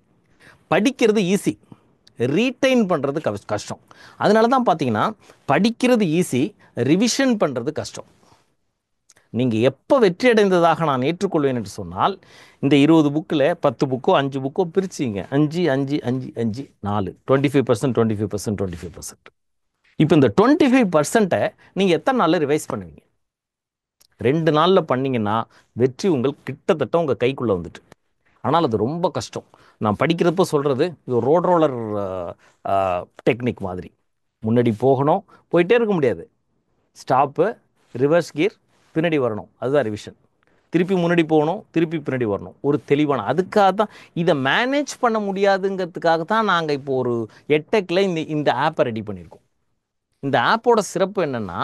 படிக்கிறது ஈஸி, ரீட்டைன் பண்ணுறது கஷ்டம். அதனால தான் பார்த்தீங்கன்னா, படிக்கிறது ஈஸி, ரிவிஷன் பண்ணுறது கஷ்டம். நீங்கள் எப்போ வெற்றி அடைந்ததாக நான் ஏற்றுக்கொள்வேன் என்று சொன்னால், இந்த 20 புக்கில் 10 புக்கோ 5 புக்கோ பிரிச்சிங்க, 5 5 5 5 4 25%, 25%, 25%. இப்போ இந்த 25% நீங்கள் எத்தனை நாளில் ரிவைஸ் பண்ணுவீங்க? 2 நாளில் பண்ணீங்கன்னா வெற்றி உங்கள் கிட்டத்தட்ட உங்கள் கைக்குள்ளே வந்துட்டு. ஆனால் அது ரொம்ப கஷ்டம். நான் படிக்கிறப்போ சொல்கிறது இது ரோட் ரோலர் டெக்னிக் மாதிரி. முன்னாடி போகணும், போயிட்டே இருக்க முடியாது. ஸ்டாப்பு, ரிவர்ஸ் கியர், பின்னாடி வரணும், அதுதான் ரிவிஷன். திருப்பி முன்னாடி போகணும், திருப்பி பின்னாடி வரணும். ஒரு தெளிவான அதுக்காக தான் இதை மேனேஜ் பண்ண முடியாதுங்கிறதுக்காக தான் நாங்கள் இப்போ ஒரு எட்டெக்கில் இந்த ஆப்பை ரெடி பண்ணியிருக்கோம். இந்த ஆப்போட சிறப்பு என்னென்னா,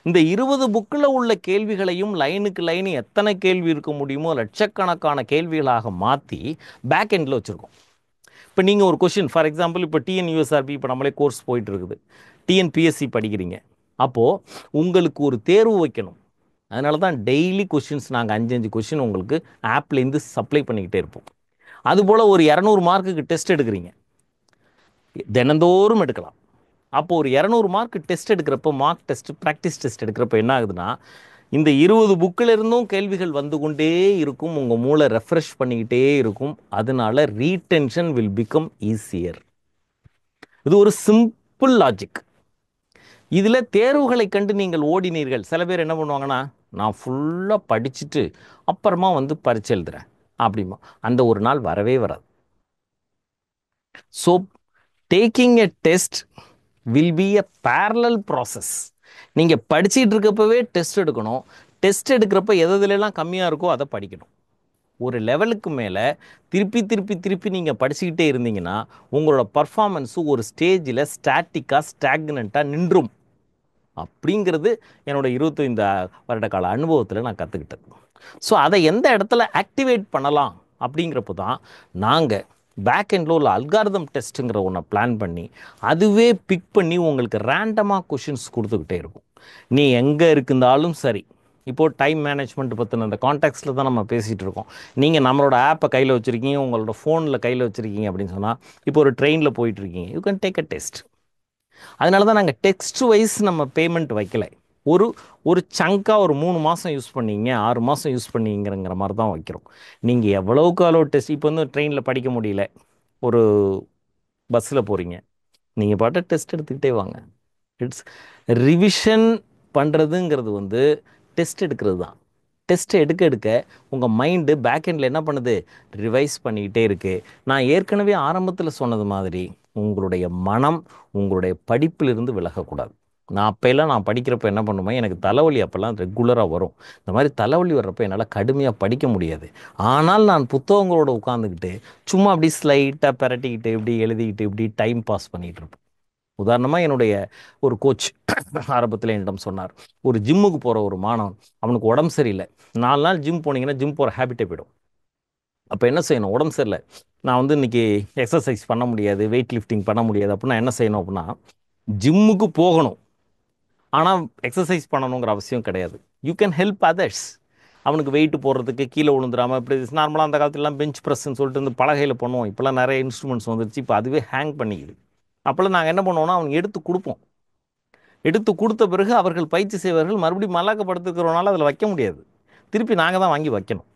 இந்த 20 புக்கில் உள்ள கேள்விகளையும் லைனுக்கு லைன் எத்தனை கேள்வி இருக்க முடியுமோ லட்சக்கணக்கான கேள்விகளாக மாற்றி பேக் எண்டில் வச்சுருக்கோம். இப்போ நீங்கள் ஒரு கொஷின், ஃபார் எக்ஸாம்பிள் இப்போ டிஎன்யூஎஸ்ஆர்பி இப்போ நம்மளே கோர்ஸ் போயிட்டு இருக்குது, டிஎன்பிஎஸ்சி படிக்கிறீங்க, அப்போது உங்களுக்கு ஒரு தேர்வு வைக்கணும். அதனால தான் டெய்லி கொஷின்ஸ் நாங்கள் 5 கொஷின் உங்களுக்கு ஆப்லேருந்து சப்ளை பண்ணிக்கிட்டே இருப்போம். அதுபோல் ஒரு 200 மார்க்குக்கு டெஸ்ட் எடுக்கிறீங்க, தினந்தோறும் எடுக்கலாம். அப்போது ஒரு 200 மார்க் டெஸ்ட் எடுக்கிறப்போ, மார்க் டெஸ்ட், ப்ராக்டிஸ் டெஸ்ட் எடுக்கிறப்போ என்ன ஆகுதுன்னா, இந்த 20 புக்கில் இருந்தும் கேள்விகள் வந்து கொண்டே இருக்கும், உங்கள் மூளை ரெஃப்ரெஷ் பண்ணிக்கிட்டே இருக்கும். அதனால ரீடென்ஷன் வில் பிகம் ஈஸியர். இது ஒரு சிம்பிள் லாஜிக். இதில் தேர்வுகளை கண்டு நீங்கள் ஓடினீர்கள். சில பேர் என்ன பண்ணுவாங்கன்னா, நான் ஃபுல்லாக படிச்சுட்டு அப்புறமா வந்து பரீட்சை எழுதுறேன் அப்படிமா. அந்த ஒரு நாள் வரவே வராது. So taking a test will be a parallel process. நீங்கள் படிச்சுட்டு இருக்கப்பவே டெஸ்ட் எடுக்கணும். டெஸ்ட் எடுக்கிறப்ப எதுலெல்லாம் கம்மியாக இருக்கோ அதை படிக்கணும். ஒரு லெவலுக்கு மேலே திருப்பி திருப்பி திருப்பி நீங்கள் படிச்சுக்கிட்டே இருந்தீங்கன்னா உங்களோட பர்ஃபார்மன்ஸு ஒரு ஸ்டேஜில் ஸ்டாட்டிக்காக ஸ்டாக்னண்ட்டாக நின்றும். அப்படிங்கிறது என்னோட 25 வருட கால அனுபவத்தில் நான் கற்றுக்கிட்டது. ஸோ அதை எந்த இடத்துல ஆக்டிவேட் பண்ணலாம் அப்படிங்கிறப்போ தான் நாங்கள் பேக் எண்டில் உள்ள அல்காரிதம் டெஸ்ட்டுங்கிற ஒன்றை பிளான் பண்ணி அதுவே பிக் பண்ணி உங்களுக்கு ரேண்டமாக கொஷின்ஸ் கொடுத்துக்கிட்டே இருக்கும். நீ எங்கே இருக்குந்தாலும் சரி. இப்போது டைம் மேனேஜ்மெண்ட் பற்றின அந்த கான்டாக்ட்ஸில் தான் நம்ம பேசிகிட்டு இருக்கோம். நீங்கள் நம்மளோட ஆப்பை கையில் வச்சுருக்கீங்க, உங்களோட ஃபோனில் கையில் வச்சுருக்கீங்க அப்படின்னு சொன்னால், இப்போ ஒரு ட்ரெயினில் போயிட்டுருக்கீங்க, you can take a test. அதனால தான் நாங்கள் டெக்ஸ்ட் வைஸ் நம்ம பேமெண்ட் வைக்கல. ஒரு ஒரு சங்காக ஒரு 3 மாதம் யூஸ் பண்ணீங்க, 6 மாதம் யூஸ் பண்ணீங்கிற மாதிரி தான் வைக்கிறோம். நீங்கள் எவ்வளோக்கு அவ்வளோ டெஸ்ட், இப்போ வந்து ட்ரெயினில் படிக்க முடியல, ஒரு பஸ்ஸில் போகிறீங்க, நீங்கள் பாட்டு டெஸ்ட் எடுத்துக்கிட்டே வாங்க. இட்ஸ் ரிவிஷன் பண்ணுறதுங்கிறது வந்து டெஸ்ட் எடுக்கிறது தான். டெஸ்ட் எடுக்க எடுக்க உங்கள் மைண்டு பேக் எண்டில் என்ன பண்ணுது, ரிவைஸ் பண்ணிக்கிட்டே இருக்குது. நான் ஏற்கனவே ஆரம்பத்தில் சொன்னது மாதிரி உங்களுடைய மனம் உங்களுடைய படிப்பிலிருந்து விலகக்கூடாது. நான் படிக்கிறப்ப என்ன பண்ணுவேன், எனக்கு தலைவலி அப்போல்லாம் ரெகுலராக வரும். இந்த மாதிரி தலைவலி வர்றப்போ என்னால் கடுமையாக படிக்க முடியாது. ஆனால் நான் புத்தகங்களோட உட்காந்துக்கிட்டு சும்மா அப்படி ஸ்லைட்டாக பிரட்டிக்கிட்டு இப்படி எழுதிக்கிட்டு இப்படி டைம் பாஸ் பண்ணிகிட்டு இருப்பேன். உதாரணமாக என்னுடைய ஒரு கோச் ஆரம்பத்தில் என்னிடம் சொன்னார், ஒரு ஜிம்முக்கு போகிற ஒரு மாணவன், அவனுக்கு உடம்பு சரியில்லை, 4 நாள் ஜிம் போனீங்கன்னா ஜிம் போகிற ஹேபிட்டே போயிடும். அப்போ என்ன செய்யணும், உடம்பு சரியில்லை, நான் வந்து இன்றைக்கி எக்ஸசைஸ் பண்ண முடியாது, வெயிட் லிஃப்டிங் பண்ண முடியாது அப்படின்னா என்ன செய்யணும் அப்படின்னா, ஜிம்முக்கு போகணும், ஆனால் எக்ஸசைஸ் பண்ணணுங்கிற அவசியம் கிடையாது. You can help others. அவனுக்கு வெயிட் போடுறதுக்கு கீழே விழுந்துடாமல், இப்படி நார்மலாக அந்த காலத்துலலாம் பெஞ்ச் ப்ரெஸ்ன்னு சொல்லிட்டு வந்து பலகையில் பண்ணுவோம். இப்போலாம் நிறைய இன்ஸ்ட்ருமெண்ட்ஸ் வந்துருச்சு, இப்போ அதுவே ஹேங் பண்ணிக்குது. அப்போல்லாம் நாங்கள் என்ன பண்ணுவோம்னா அவனுக்கு எடுத்து கொடுப்போம். எடுத்து கொடுத்த பிறகு அவர்கள் பயிற்சி செய்வார்கள். மறுபடியும் மல்லாக்கப்படுத்துக்கிறவனால அதில் வைக்க முடியாது, திருப்பி நாங்கள் தான் வாங்கி வைக்கணும்.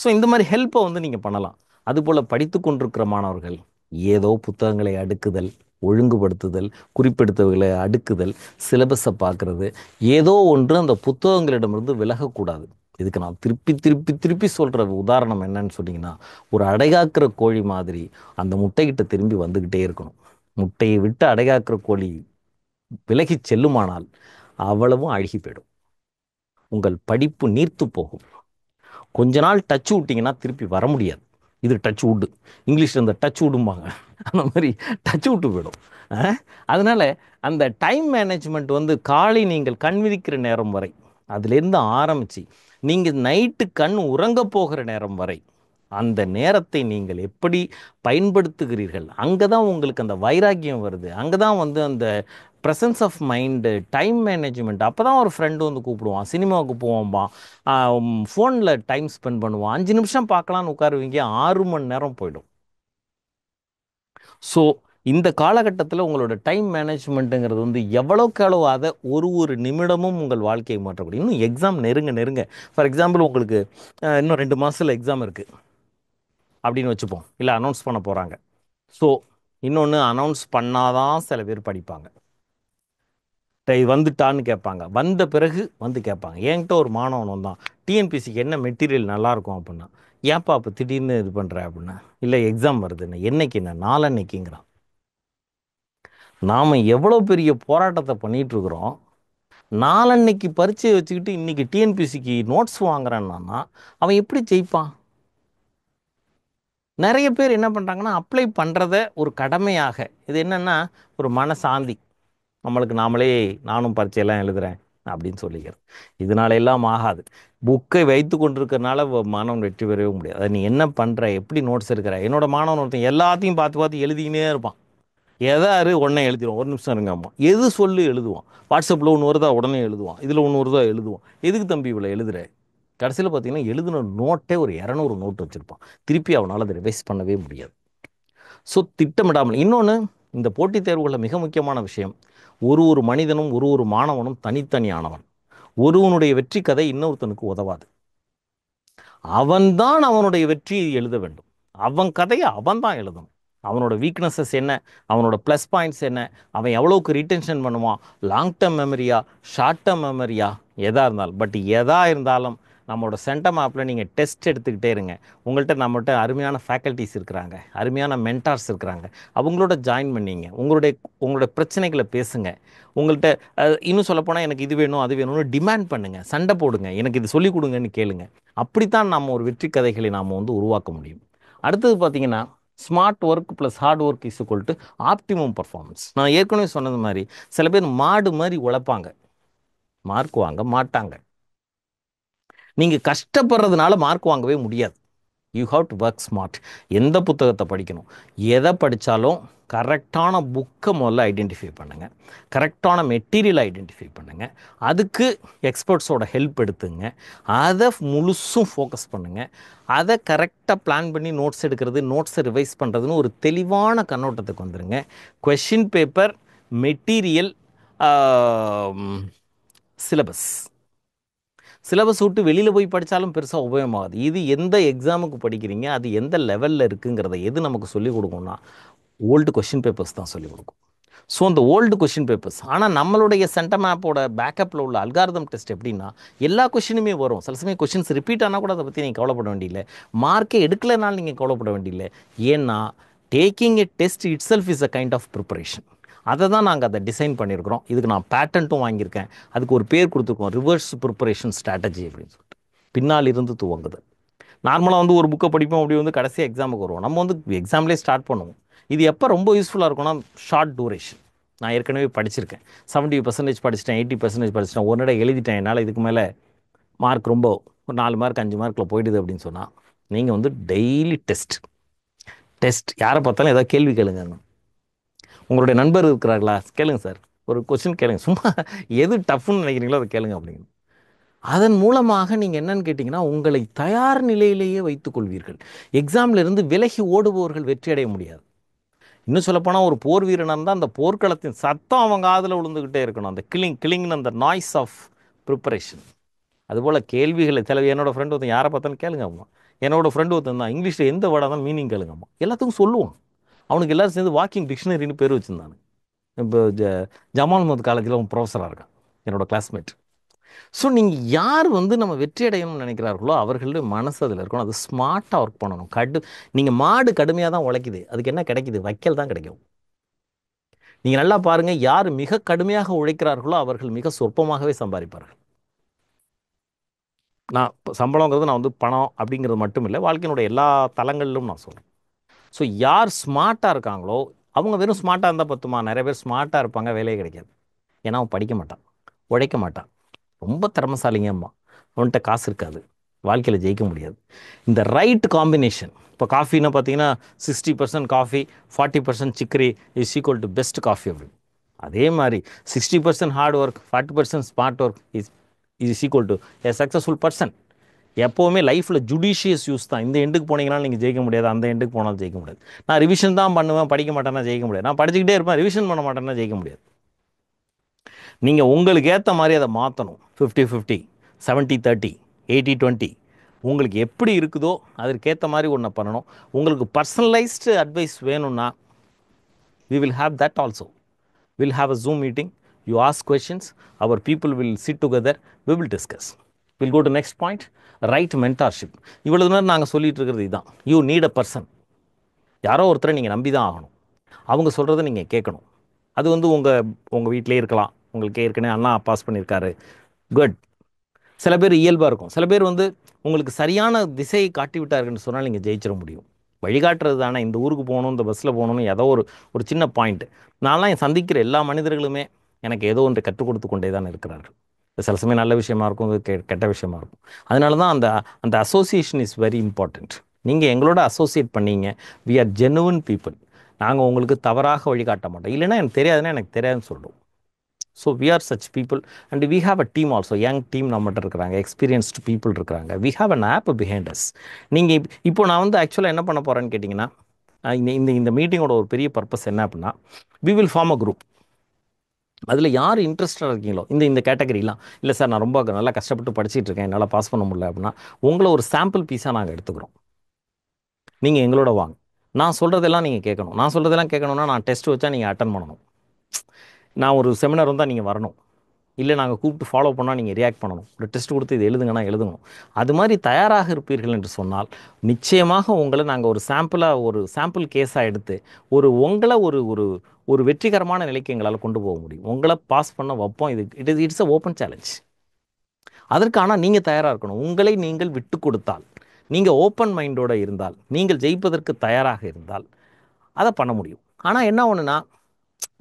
ஸோ இந்த மாதிரி ஹெல்ப்பை வந்து நீங்கள் பண்ணலாம். அதுபோல் படித்து கொண்டிருக்கிற மாணவர்கள் ஏதோ புத்தகங்களை அடுக்குதல், ஒழுங்குபடுத்துதல், குறிப்பெடுத்தவர்களை அடுக்குதல், சிலபஸை பார்க்குறது, ஏதோ ஒன்று அந்த புத்தகங்களிடமிருந்து விலகக்கூடாது. இதுக்கு நான் திருப்பி திருப்பி திருப்பி சொல்கிற உதாரணம் என்னன்னு சொன்னீங்கன்னா, ஒரு அடைகாக்கிற கோழி மாதிரி அந்த முட்டைகிட்ட திரும்பி வந்துக்கிட்டே இருக்கணும். முட்டையை விட்டு அடைகாக்கிற கோழி விலகி செல்லுமானால் அவ்வளவும் அழுகி போயிடும். உங்கள் படிப்பு நீர்த்து போகும். கொஞ்ச நாள் டச் விட்டிங்கன்னா திருப்பி வர முடியாது. இது டச் வுட்டு, இங்கிலீஷில் இந்த டச் வுட்டும்பாங்க, அந்த மாதிரி டச் விட்டு போயிடும். அதனால் அந்த டைம் மேனேஜ்மெண்ட் வந்து காலை நீங்கள் கண் விழிக்கிற நேரம் வரை, அதுலேருந்து ஆரம்பித்து நீங்கள் நைட்டு கண் உறங்க போகிற நேரம் வரை அந்த நேரத்தை நீங்கள் எப்படி பயன்படுத்துகிறீர்கள், அங்கே தான் உங்களுக்கு அந்த வைராக்கியம் வருது. அங்கே தான் வந்து அந்த presence of mind, time management. அப்போ தான் ஒரு ஃப்ரெண்டு வந்து கூப்பிடுவான், சினிமாவுக்கு போவோம்பான், ஃபோனில் டைம் ஸ்பெண்ட் பண்ணுவான், 5 நிமிஷம் பார்க்கலான்னு உட்காருவீங்க, 6 மணி நேரம் போயிடும். ஸோ இந்த காலகட்டத்தில் உங்களோட டைம் மேனேஜ்மெண்ட்டுங்கிறது வந்து எவ்வளோக்கு எவ்வளோ அதை ஒரு நிமிடமும் உங்கள் வாழ்க்கையை மாற்றக்கூடிய. இன்னும் எக்ஸாம் நெருங்க நெருங்க, ஃபார் எக்ஸாம்பிள் உங்களுக்கு இன்னும் 2 மாதத்தில் எக்ஸாம் இருக்குது அப்படின்னு வச்சுப்போம், இல்லை அனௌன்ஸ் பண்ண போகிறாங்க. ஸோ இன்னொன்று, அனௌன்ஸ் பண்ணாதான் சில பேர் படிப்பாங்க. வந்துட்டான்னு கேட்பாங்க. வந்த பிறகு வந்து கேட்பாங்க. என்கிட்ட ஒரு மாணவன் வந்தான், டிஎன்பிசிக்கு என்ன மெட்டீரியல் நல்லாயிருக்கும் அப்படின்னா, ஏன்ப்பா இப்போ திடீர்னு இது பண்ணுற அப்படின்னா, இல்லை எக்ஸாம் வருதுன்னு. என்னைக்கு? என்ன நாளன்னைக்குங்கிறான். நாம் எவ்வளோ பெரிய போராட்டத்தை பண்ணிகிட்ருக்குறோம். நாளன்னைக்கு பரீட்சையை வச்சுக்கிட்டு இன்றைக்கி டிஎன்பிசிக்கு நோட்ஸ் வாங்குறான்னா அவன் எப்படி ஜெயிப்பான்? நிறைய பேர் என்ன பண்ணுறாங்கன்னா, அப்ளை பண்ணுறத ஒரு கடமையாக, இது என்னென்னா ஒரு மனசாந்தி, நம்மளுக்கு நாமளே நானும் பரீட்சையெல்லாம் எழுதுகிறேன் அப்படின்னு சொல்லிக்கிறது. இதனால எல்லாம் ஆகாது. புக்கை வைத்து கொண்டிருக்கிறனால மாணவன் வெற்றி பெறவே முடியாது. அதை நீ என்ன பண்ணுற, எப்படி நோட்ஸ் இருக்கிற. என்னோட மாணவன் ஒருத்தன் எல்லாத்தையும் பார்த்து பார்த்து எழுதிக்கினே இருப்பான். எதாவது உடனே எழுதிடுவான். ஒரு நிமிஷம் இருங்க அம்மா, எது சொல்லு எழுதுவான். வாட்ஸ்அப்பில் ஒன்று வருதா உடனே எழுதுவான், இதில் ஒன்று வருதா எழுதுவான். எதுக்கு தம்பி இவ்வளோ எழுதுற? கடைசியில் பார்த்தீங்கன்னா எழுதின நோட்டே ஒரு 200 நோட்டு வச்சுருப்பான். திருப்பி அவனால் அதை ரிவைஸ் பண்ணவே முடியாது. ஸோ திட்டமிடாமல். இன்னொன்று, இந்த போட்டித் தேர்வுகளில் மிக முக்கியமான விஷயம், ஒரு மனிதனும் ஒரு மாணவனும் தனித்தனியானவன். ஒருவனுடைய வெற்றி கதை இன்னொருத்தனுக்கு உதவாது. அவன்தான் அவனுடைய வெற்றியை எழுத வேண்டும். அவன் கதையை அவன் தான் எழுதணும். அவனோட வீக்னஸஸ் என்ன, அவனோட ப்ளஸ் பாயிண்ட்ஸ் என்ன, அவன் எவ்வளோக்கு ரீட்டென்ஷன் பண்ணுவான், லாங் டேர்ம் மெமரியா, ஷார்ட் டேர்ம் மெமரியா, எதாக இருந்தாலும். பட் எதாக இருந்தாலும் நம்மளோட சென்டம் மேப்பில் நீங்கள் டெஸ்ட் எடுத்துக்கிட்டே இருங்க. உங்கள்கிட்ட நம்மகிட்ட அருமையான ஃபேக்கல்ட்டிஸ் இருக்கிறாங்க, அருமையான மென்டார்ஸ் இருக்கிறாங்க. அவங்களோட ஜாயின் பண்ணிங்க. உங்களுடைய பிரச்சனைகளை பேசுங்க. உங்கள்கிட்ட இன்னும் சொல்லப்போனால் எனக்கு இது வேணும் அது வேணும்னு டிமாண்ட் பண்ணுங்கள், சண்டை போடுங்க, எனக்கு இது சொல்லிக் கொடுங்கன்னு கேளுங்க. அப்படித்தான் நம்ம ஒரு வெற்றி கதைகளை நாம் உருவாக்க முடியும். அடுத்தது பார்த்தீங்கன்னா, smart work plus hard work is equal to optimum performance. நான் ஏற்கனவே சொன்னது மாதிரி சில பேர் மாடு மாதிரி உழைப்பாங்க, மார்க் வாங்க மாட்டாங்க. நீங்கள் கஷ்டப்படுறதுனால மார்க் வாங்கவே முடியாது. You have to work smart. எந்த புத்தகத்தை படிக்கணும், எதை படித்தாலும் கரெக்டான புக்கை முதல்ல ஐடென்டிஃபை பண்ணுங்கள், கரெக்டான மெட்டீரியலை ஐடென்டிஃபை பண்ணுங்கள், அதுக்கு எக்ஸ்பர்ட்ஸோட ஹெல்ப் எடுத்துங்க, அதை முழுசும் ஃபோக்கஸ் பண்ணுங்கள், அதை கரெக்டாக பிளான் பண்ணி நோட்ஸ் எடுக்கிறது, நோட்ஸை ரிவைஸ் பண்ணுறதுன்னு ஒரு தெளிவான கண்ணோட்டத்துக்கு வந்துடுங்க. கொஷின் பேப்பர், மெட்டீரியல், சிலபஸ் விட்டு வெளியில் போய் படித்தாலும் பெருசாக உபயோகமாகாது. இது எந்த எக்ஸாமுக்கு படிக்கிறீங்க, அது எந்த லெவலில் இருக்குங்கிறத எது நமக்கு சொல்லிக் கொடுக்கும்னா ஓல்டு கொஷின் பேப்பர்ஸ் தான் சொல்லிக் கொடுக்கும். ஸோ அந்த ஓல்டு கொஷின் பேப்பர்ஸ். ஆனால் நம்மளுடைய சென்டம் மேப்போட பேக்கப்பில் உள்ள அல்காரிதம் டெஸ்ட் எப்படின்னா எல்லா கொஷினுமே வரும். சில சமயம் கொஷின்ஸ் ரிப்பீட் ஆனால் கூட அதை பற்றி நீங்கள் கவலைப்பட வேண்டியில்லை, மார்க்கே எடுக்கலைனாலும் நீங்கள் கவலைப்பட வேண்டியில்லை. ஏன்னா taking a test itself is a kind of preparation. அதை தான் நாங்கள் அதை டிசைன் பண்ணியிருக்கிறோம். இதுக்கு நான் பேட்டன்ட்டும் வாங்கியிருக்கேன். அதுக்கு ஒரு பேர் கொடுத்துருக்கோம், ரிவர்ஸ் ப்ரிப்பரேஷன் ஸ்ட்ராட்டஜி அப்படின்னு சொல்லிட்டு. பின்னால் இருந்து துவங்குது. நார்மலாக ஒரு புக்கை படிப்போம், அப்படி கடைசியாக எக்ஸாமுக்கு வருவோம். நம்ம எக்ஸாம்லேயே ஸ்டார்ட் பண்ணுவோம். இது எப்போ ரொம்ப யூஸ்ஃபுல்லாக இருக்கும்னா ஷார்ட் டூரேஷன். நான் ஏற்கனவே படிச்சிருக்கேன், 70% படிச்சிட்டேன், 80% படிச்சிட்டேன், ஒரு இடம் எழுதிட்டேன், என்னால் இதுக்கு மேலே மார்க் ரொம்ப ஒரு 4 மார்க் 5 மார்க்கில் போயிடுது அப்படின்னு சொன்னால் நீங்கள் டெய்லி டெஸ்ட் யாரை பார்த்தாலும் ஏதாவது கேள்வி கேளுங்க. உங்களுடைய நண்பர் இருக்கிறார்களா, கேளுங்க சார், ஒரு கொஸ்டின் கேளுங்க, சும்மா எது டஃப்னு நினைக்கிறீங்களோ அதை கேளுங்க அப்படின்னு. அதன் மூலமாக நீங்கள் என்னன்னு கேட்டிங்கன்னா உங்களை தயார் நிலையிலேயே வைத்துக்கொள்வீர்கள். எக்ஸாம்லேருந்து விலகி ஓடுபவர்கள் வெற்றி அடைய முடியாது. இன்னும் சொல்லப்போனால் ஒரு போர் வீரனாக இருந்தால் அந்த போர்க்களத்தின் சத்தம் அவங்க காதில் விழுந்துக்கிட்டே இருக்கணும், அந்த கிளிங்னு அந்த நாய்ஸ் ஆஃப் ப்ரிப்பரேஷன். அதுபோல் கேள்விகளை என்னோடய ஃப்ரெண்டு ஒருத்தன் யாரை பார்த்தாலும் கேளுங்க அம்மா. என்னோடய ஃப்ரெண்டு ஒருத்தன் தான் இங்கிலீஷில் எந்த வேர்டாக தான் மீனிங் கேளுங்க அம்மா, எல்லாத்துக்கும் சொல்லுவோம். அவனுக்கு எல்லோரும் சேர்ந்து வாக்கிங் டிக்ஷனரின்னு பேர் வச்சுருந்தானு. இப்போ ஜமால் முகமது காலேஜில் அவன் ப்ரொஃபஸராக இருக்கான், என்னோடய கிளாஸ்மேட். ஸோ நீங்கள் யார் நம்ம வெற்றி அடையணும்னு நினைக்கிறார்களோ அவர்களுடைய மனசு அதில் இருக்கணும். அது ஸ்மார்ட்டாக ஒர்க் பண்ணணும். நீங்கள் மாடு கடுமையாக தான் உழைக்குது, அதுக்கு என்ன கிடைக்குது, வைக்கல் தான் கிடைக்கும். நீங்கள் நல்லா பாருங்கள், யார் மிக கடுமையாக உழைக்கிறார்களோ அவர்கள் மிக சொற்பமாகவே சம்பாதிப்பார்கள். நான் சம்பளங்கிறது நான் பணம் அப்படிங்கிறது மட்டும் இல்லை, வாழ்க்கையினுடைய எல்லா தளங்களிலும் நான் சொல்கிறேன். ஸோ யார் ஸ்மார்ட்டாக இருக்காங்களோ அவங்க வெறும் ஸ்மார்ட்டாக இருந்தால் பத்துமா, நிறைய பேர் ஸ்மார்ட்டாக இருப்பாங்க, வேலையே கிடைக்காது. ஏன்னா அவன் படிக்க மாட்டான், உழைக்க மாட்டான், ரொம்ப திறமசாலிங்க அம்மா, அவன்கிட்ட காசு இருக்காது, வாழ்க்கையில் ஜெயிக்க முடியாது. இந்த ரைட் காம்பினேஷன். இப்போ காஃபின்னு பார்த்தீங்கன்னா 60% coffee, 40% chicory is equal to best coffee அப்படி. அதே மாதிரி 60% hard work, 40% smart work is equal to A successful person. எப்போவுமே லைஃப்பில் ஜுடிஷியஸ் யூஸ் தான். இந்த எண்டுக்கு போனீங்கன்னா நீங்கள் ஜெயிக்க முடியாது, அந்த எண்டுக்கு போனாலும் ஜெயிக்க முடியாது. நான் ரிவிஷன் தான் பண்ணுவேன், படிக்க மாட்டேன்னா ஜெயிக்க முடியாது. நான் படிச்சுக்கிட்டே இருப்பேன், ரிவிஷன் பண்ண மாட்டேன்னா ஜெயிக்க முடியாது. நீங்கள் உங்களுக்கு ஏற்ற மாதிரி அதை மாற்றணும். 50-50, 70-30, 80-20, உங்களுக்கு எப்படி இருக்குதோ அதற்கேற்ற மாதிரி ஒன்று பண்ணணும். உங்களுக்கு பர்சனலைஸ்டு அட்வைஸ் வேணும்னா we will have that also. We'll have a Zoom meeting. You ask questions, our people will sit together, we will discuss. We'll go to next point, right mentorship. இவ்வளவு நேரம் நாங்கள் சொல்லிட்டு இருக்கிறது இதுதான். You need a person. யாரோ ஒருத்தரை நீங்கள் நம்பி தான் ஆகணும். அவங்க சொல்கிறத நீங்கள் கேட்கணும். அது வந்து உங்கள் வீட்டிலே இருக்கலாம். உங்களுக்கு ஏற்கனவே அண்ணா பாஸ் பண்ணியிருக்காரு, குட். சில பேர் இயல்பாக இருக்கும். சில பேர் வந்து உங்களுக்கு சரியான திசையை காட்டி விட்டாருன்னு சொன்னால் நீங்கள் ஜெயிச்சிட முடியும். வழிகாட்டுறது தானே. இந்த ஊருக்கு போகணும், இந்த பஸ்ஸில் போகணும்னு ஏதோ ஒரு சின்ன பாயிண்ட். நான்லாம் சந்திக்கிற எல்லா மனிதர்களுமே எனக்கு ஏதோ ஒன்றை கற்றுக் கொடுத்து கொண்டே தான் இருக்கிறார்கள். சில சமயம் நல்ல விஷயமா இருக்கும், கெட்ட விஷயமா இருக்கும். அதனால தான் அந்த அந்த அசோசியேஷன் இஸ் வெரி இம்பார்ட்டண்ட். நீங்கள் எங்களோட அசோசியேட் பண்ணீங்க, வி ஆர் ஜெனுவன் பீப்புள். நாங்கள் உங்களுக்கு தவறாக வழிகாட்ட மாட்டோம். இல்லைன்னா எனக்கு தெரியாதுன்னா எனக்கு தெரியாதுன்னு சொல்லுவோம். So we are such people and we have a team also. Young team நம்மகிட்ட இருக்கிறாங்க, எக்ஸ்பீரியன்ஸ்டு பீப்புள் இருக்கிறாங்க. We have an app behind us. நீங்கள் இப்போ நான் வந்து ஆக்சுவலாக என்ன பண்ண போகிறேன்னு கேட்டிங்கன்னா, இந்த இந்த இந்த மீட்டிங்கோட ஒரு பெரிய பர்பஸ் என்ன அப்படின்னா, we will form a group. அதில் யார் இன்ட்ரெஸ்டாக இருக்கீங்களோ, இந்த கேட்டகரிலாம் இல்லை சார் நான் ரொம்ப நல்லா கஷ்டப்பட்டு படிச்சுட்டு இருக்கேன், என்னால் பாஸ் பண்ண முடியல அப்படின்னா, உங்களை ஒரு சாம்பிள் பீஸாக நாங்கள் எடுத்துக்கிறோம். நீங்கள் எங்களோட வாங்க. நான் சொல்கிறதெல்லாம் நீங்கள் கேட்கணும். நான் சொல்கிறதெல்லாம் கேட்கணுன்னா நான் டெஸ்ட் வச்சா நீங்கள் அட்டன் பண்ணணும். நான் ஒரு செமினார் வந்தால் நீங்கள் வரணும். இல்லை நாங்கள் கூப்பிட்டு ஃபாலோ பண்ணால் நீங்கள் ரியாக்ட் பண்ணணும். ஒரு டெஸ்ட் கொடுத்து இது எழுதுங்கன்னா எழுதணும். அது மாதிரி தயாராக இருப்பீர்கள் என்று சொன்னால் நிச்சயமாக உங்களை நாங்கள் ஒரு சாம்பிள் கேஸாக எடுத்து உங்களை ஒரு வெற்றிகரமான நிலைக்கு எங்களால் கொண்டு போக முடியும். உங்களை பாஸ் பண்ண வைப்போம். It's a open challenge. அதற்கான நீங்கள் தயாராக இருக்கணும். உங்களை நீங்கள் விட்டு கொடுத்தால், நீங்கள் ஓப்பன் மைண்டோடு இருந்தால், நீங்கள் ஜெயிப்பதற்கு தயாராக இருந்தால் அதை பண்ண முடியும். ஆனால் என்ன ஒன்றுனா,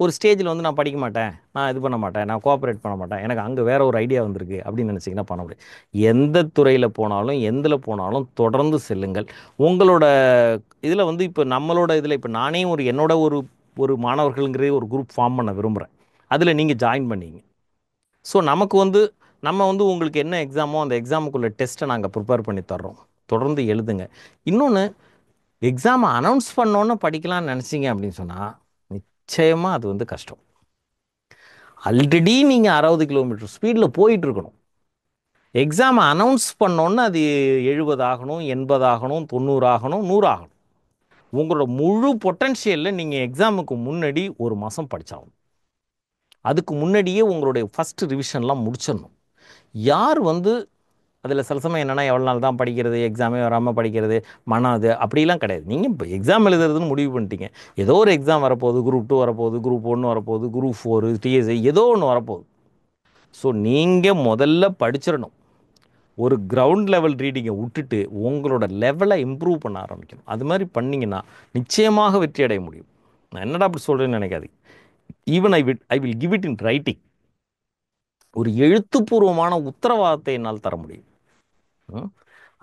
ஒரு ஸ்டேஜில் வந்து நான் படிக்க மாட்டேன், நான் இது பண்ண மாட்டேன், நான் கோஆப்ரேட் பண்ண மாட்டேன், எனக்கு அங்கே வேறு ஒரு ஐடியா வந்திருக்கு அப்படின்னு நினச்சிங்கன்னா பண்ண முடியும். எந்த துறையில் போனாலும் எந்தில் போனாலும் தொடர்ந்து செல்லுங்கள். உங்களோட இதில் வந்து இப்போ நம்மளோட இதில் இப்போ நானே என்னோட ஒரு மாணவர்கள்ங்கிற ஒரு குரூப் ஃபார்ம் பண்ண விரும்புகிறேன். அதில் நீங்கள் ஜாயின் பண்ணிங்க. ஸோ நம்ம வந்து உங்களுக்கு என்ன எக்ஸாமோ அந்த எக்ஸாமுக்குள்ள டெஸ்ட்டை நாங்கள் ப்ரிப்பேர் பண்ணி தர்றோம். தொடர்ந்து எழுதுங்க. இன்னொன்று, எக்ஸாமை அனௌன்ஸ் பண்ணோன்னு படிக்கலாம்னு நினச்சிங்க அப்படின்னு சொன்னால் நிச்சயமாக அது வந்து கஷ்டம். ஆல்ரெடி நீங்கள் 60 கிலோமீட்டர் ஸ்பீடில் போயிட்டுருக்கணும். எக்ஸாமை அனௌன்ஸ் பண்ணோன்னு அது 70 ஆகணும், 80 ஆகணும், 90 ஆகணும், 100 ஆகணும். உங்களோட முழு பொட்டன்ஷியலில் நீங்கள் எக்ஸாமுக்கு முன்னாடி ஒரு மாதம் படித்தாகணும். அதுக்கு முன்னாடியே உங்களுடைய ஃபஸ்ட்டு ரிவிஷன்லாம் முடிச்சிடணும். யார் வந்து அதில் சில சமயம் என்னென்னா எவ்வளோ நாள் தான் படிக்கிறது, எக்ஸாமே வராமல் படிக்கிறது, அது அப்படிலாம் கிடையாது. நீங்கள் இப்போ எக்ஸாம் எழுதுறதுன்னு முடிவு பண்ணிட்டீங்க. ஏதோ ஒரு எக்ஸாம் வரப்போகுது, குரூப் 2 வரப்போகுது, குரூப் 1 வரப்போகுது, குரூப் 4, டிஎஸ்ஐ ஏதோ ஒன்று வரப்போகுது. ஸோ நீங்கள் முதல்ல படிச்சிடணும். ஒரு கிரவுண்ட் லெவல் ரீடிங்கை விட்டுட்டு உங்களோட லெவலை இம்ப்ரூவ் பண்ண ஆரம்பிக்கணும். அது மாதிரி பண்ணிங்கன்னா நிச்சயமாக வெற்றி அடைய முடியும். நான் என்னடா அப்படி சொல்கிறேன்னு நினைக்காது. Even I will give it in writing. ஒரு எழுத்துப்பூர்வமான உத்தரவாதத்தை என்னால் தர முடியும்.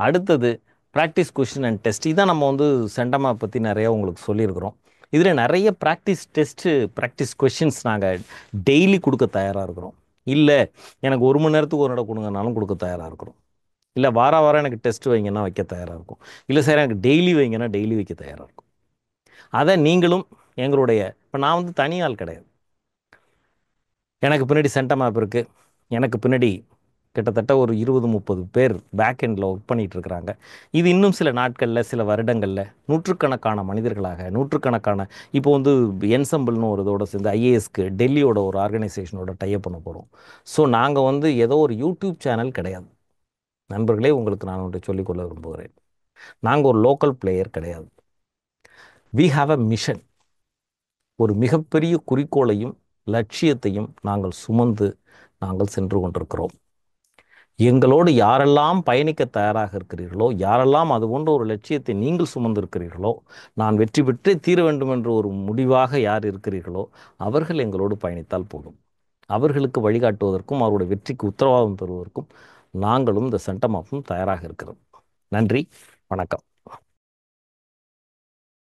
அடுத்தது ப்ராக்டிஸ் கொஷின் அண்ட் டெஸ்ட். இதான் நம்ம வந்து சென்டமா பற்றி நிறையா உங்களுக்கு சொல்லியிருக்கிறோம். இதில் நிறைய ப்ராக்டிஸ் கொஷின்ஸ் நாங்கள் டெய்லி கொடுக்க தயாராக இருக்கிறோம். இல்லை எனக்கு 1 மணி நேரத்துக்கு ஒரு இடம் கொடுங்கனாலும் கொடுக்க தயாராக இருக்கிறோம். இல்லை வாரம் எனக்கு டெஸ்ட் வைங்கன்னா வைக்க தயாராக இருக்கும். இல்லை சார் எனக்கு டெய்லி வைங்கன்னா டெய்லி வைக்க தயாராக இருக்கும். அதை நீங்களும் எங்களுடைய இப்போ நான் வந்து தனியால் கிடையாது. எனக்கு பின்னாடி சென்டம் ஆப் இருக்குது. எனக்கு பின்னாடி கிட்டத்தட்ட ஒரு 20-30 பேர் பேக் எண்டில் ஒர்க் பண்ணிகிட்டு இருக்கிறாங்க. இது இன்னும் சில நாட்களில், சில வருடங்களில் நூற்றுக்கணக்கான மனிதர்களாக, நூற்றுக்கணக்கான இப்போ வந்து என்சம்பிள்னு ஒரு இதோட சேர்ந்து ஐஏஎஸ்க்கு டெல்லியோட ஒரு ஆர்கனைசேஷனோட டைப் பண்ண போகிறோம். ஸோ நாங்கள் வந்து ஏதோ ஒரு யூடியூப் சேனல் கிடையாது நண்பர்களே. உங்களுக்கு நான் ஒன்று சொல்லிக்கொள்ள விரும்புகிறேன். நாங்கள் ஒரு லோக்கல் பிளேயர் கிடையாது. We have a mission. ஒரு மிகப்பெரிய குறிக்கோளையும் லட்சியத்தையும் நாங்கள் சுமந்து நாங்கள் சென்று கொண்டிருக்கிறோம். எங்களோடு யாரெல்லாம் பயணிக்க தயாராக இருக்கிறீர்களோ, யாரெல்லாம் அது போன்ற ஒரு லட்சியத்தை நீங்கள் சுமந்திருக்கிறீர்களோ, நான் வெற்றி பெற்றே தீர வேண்டும் என்று ஒரு முடிவாக யார் இருக்கிறீர்களோ அவர்கள் எங்களோடு பயணித்தால் போதும். அவர்களுக்கு வழிகாட்டுவதற்கும் அவருடைய வெற்றிக்கு உத்தரவாதம் தருவதற்கும் நாங்களும் இந்த சென்டம் ஆஃபும் தயாராக இருக்கிறோம். நன்றி, வணக்கம்.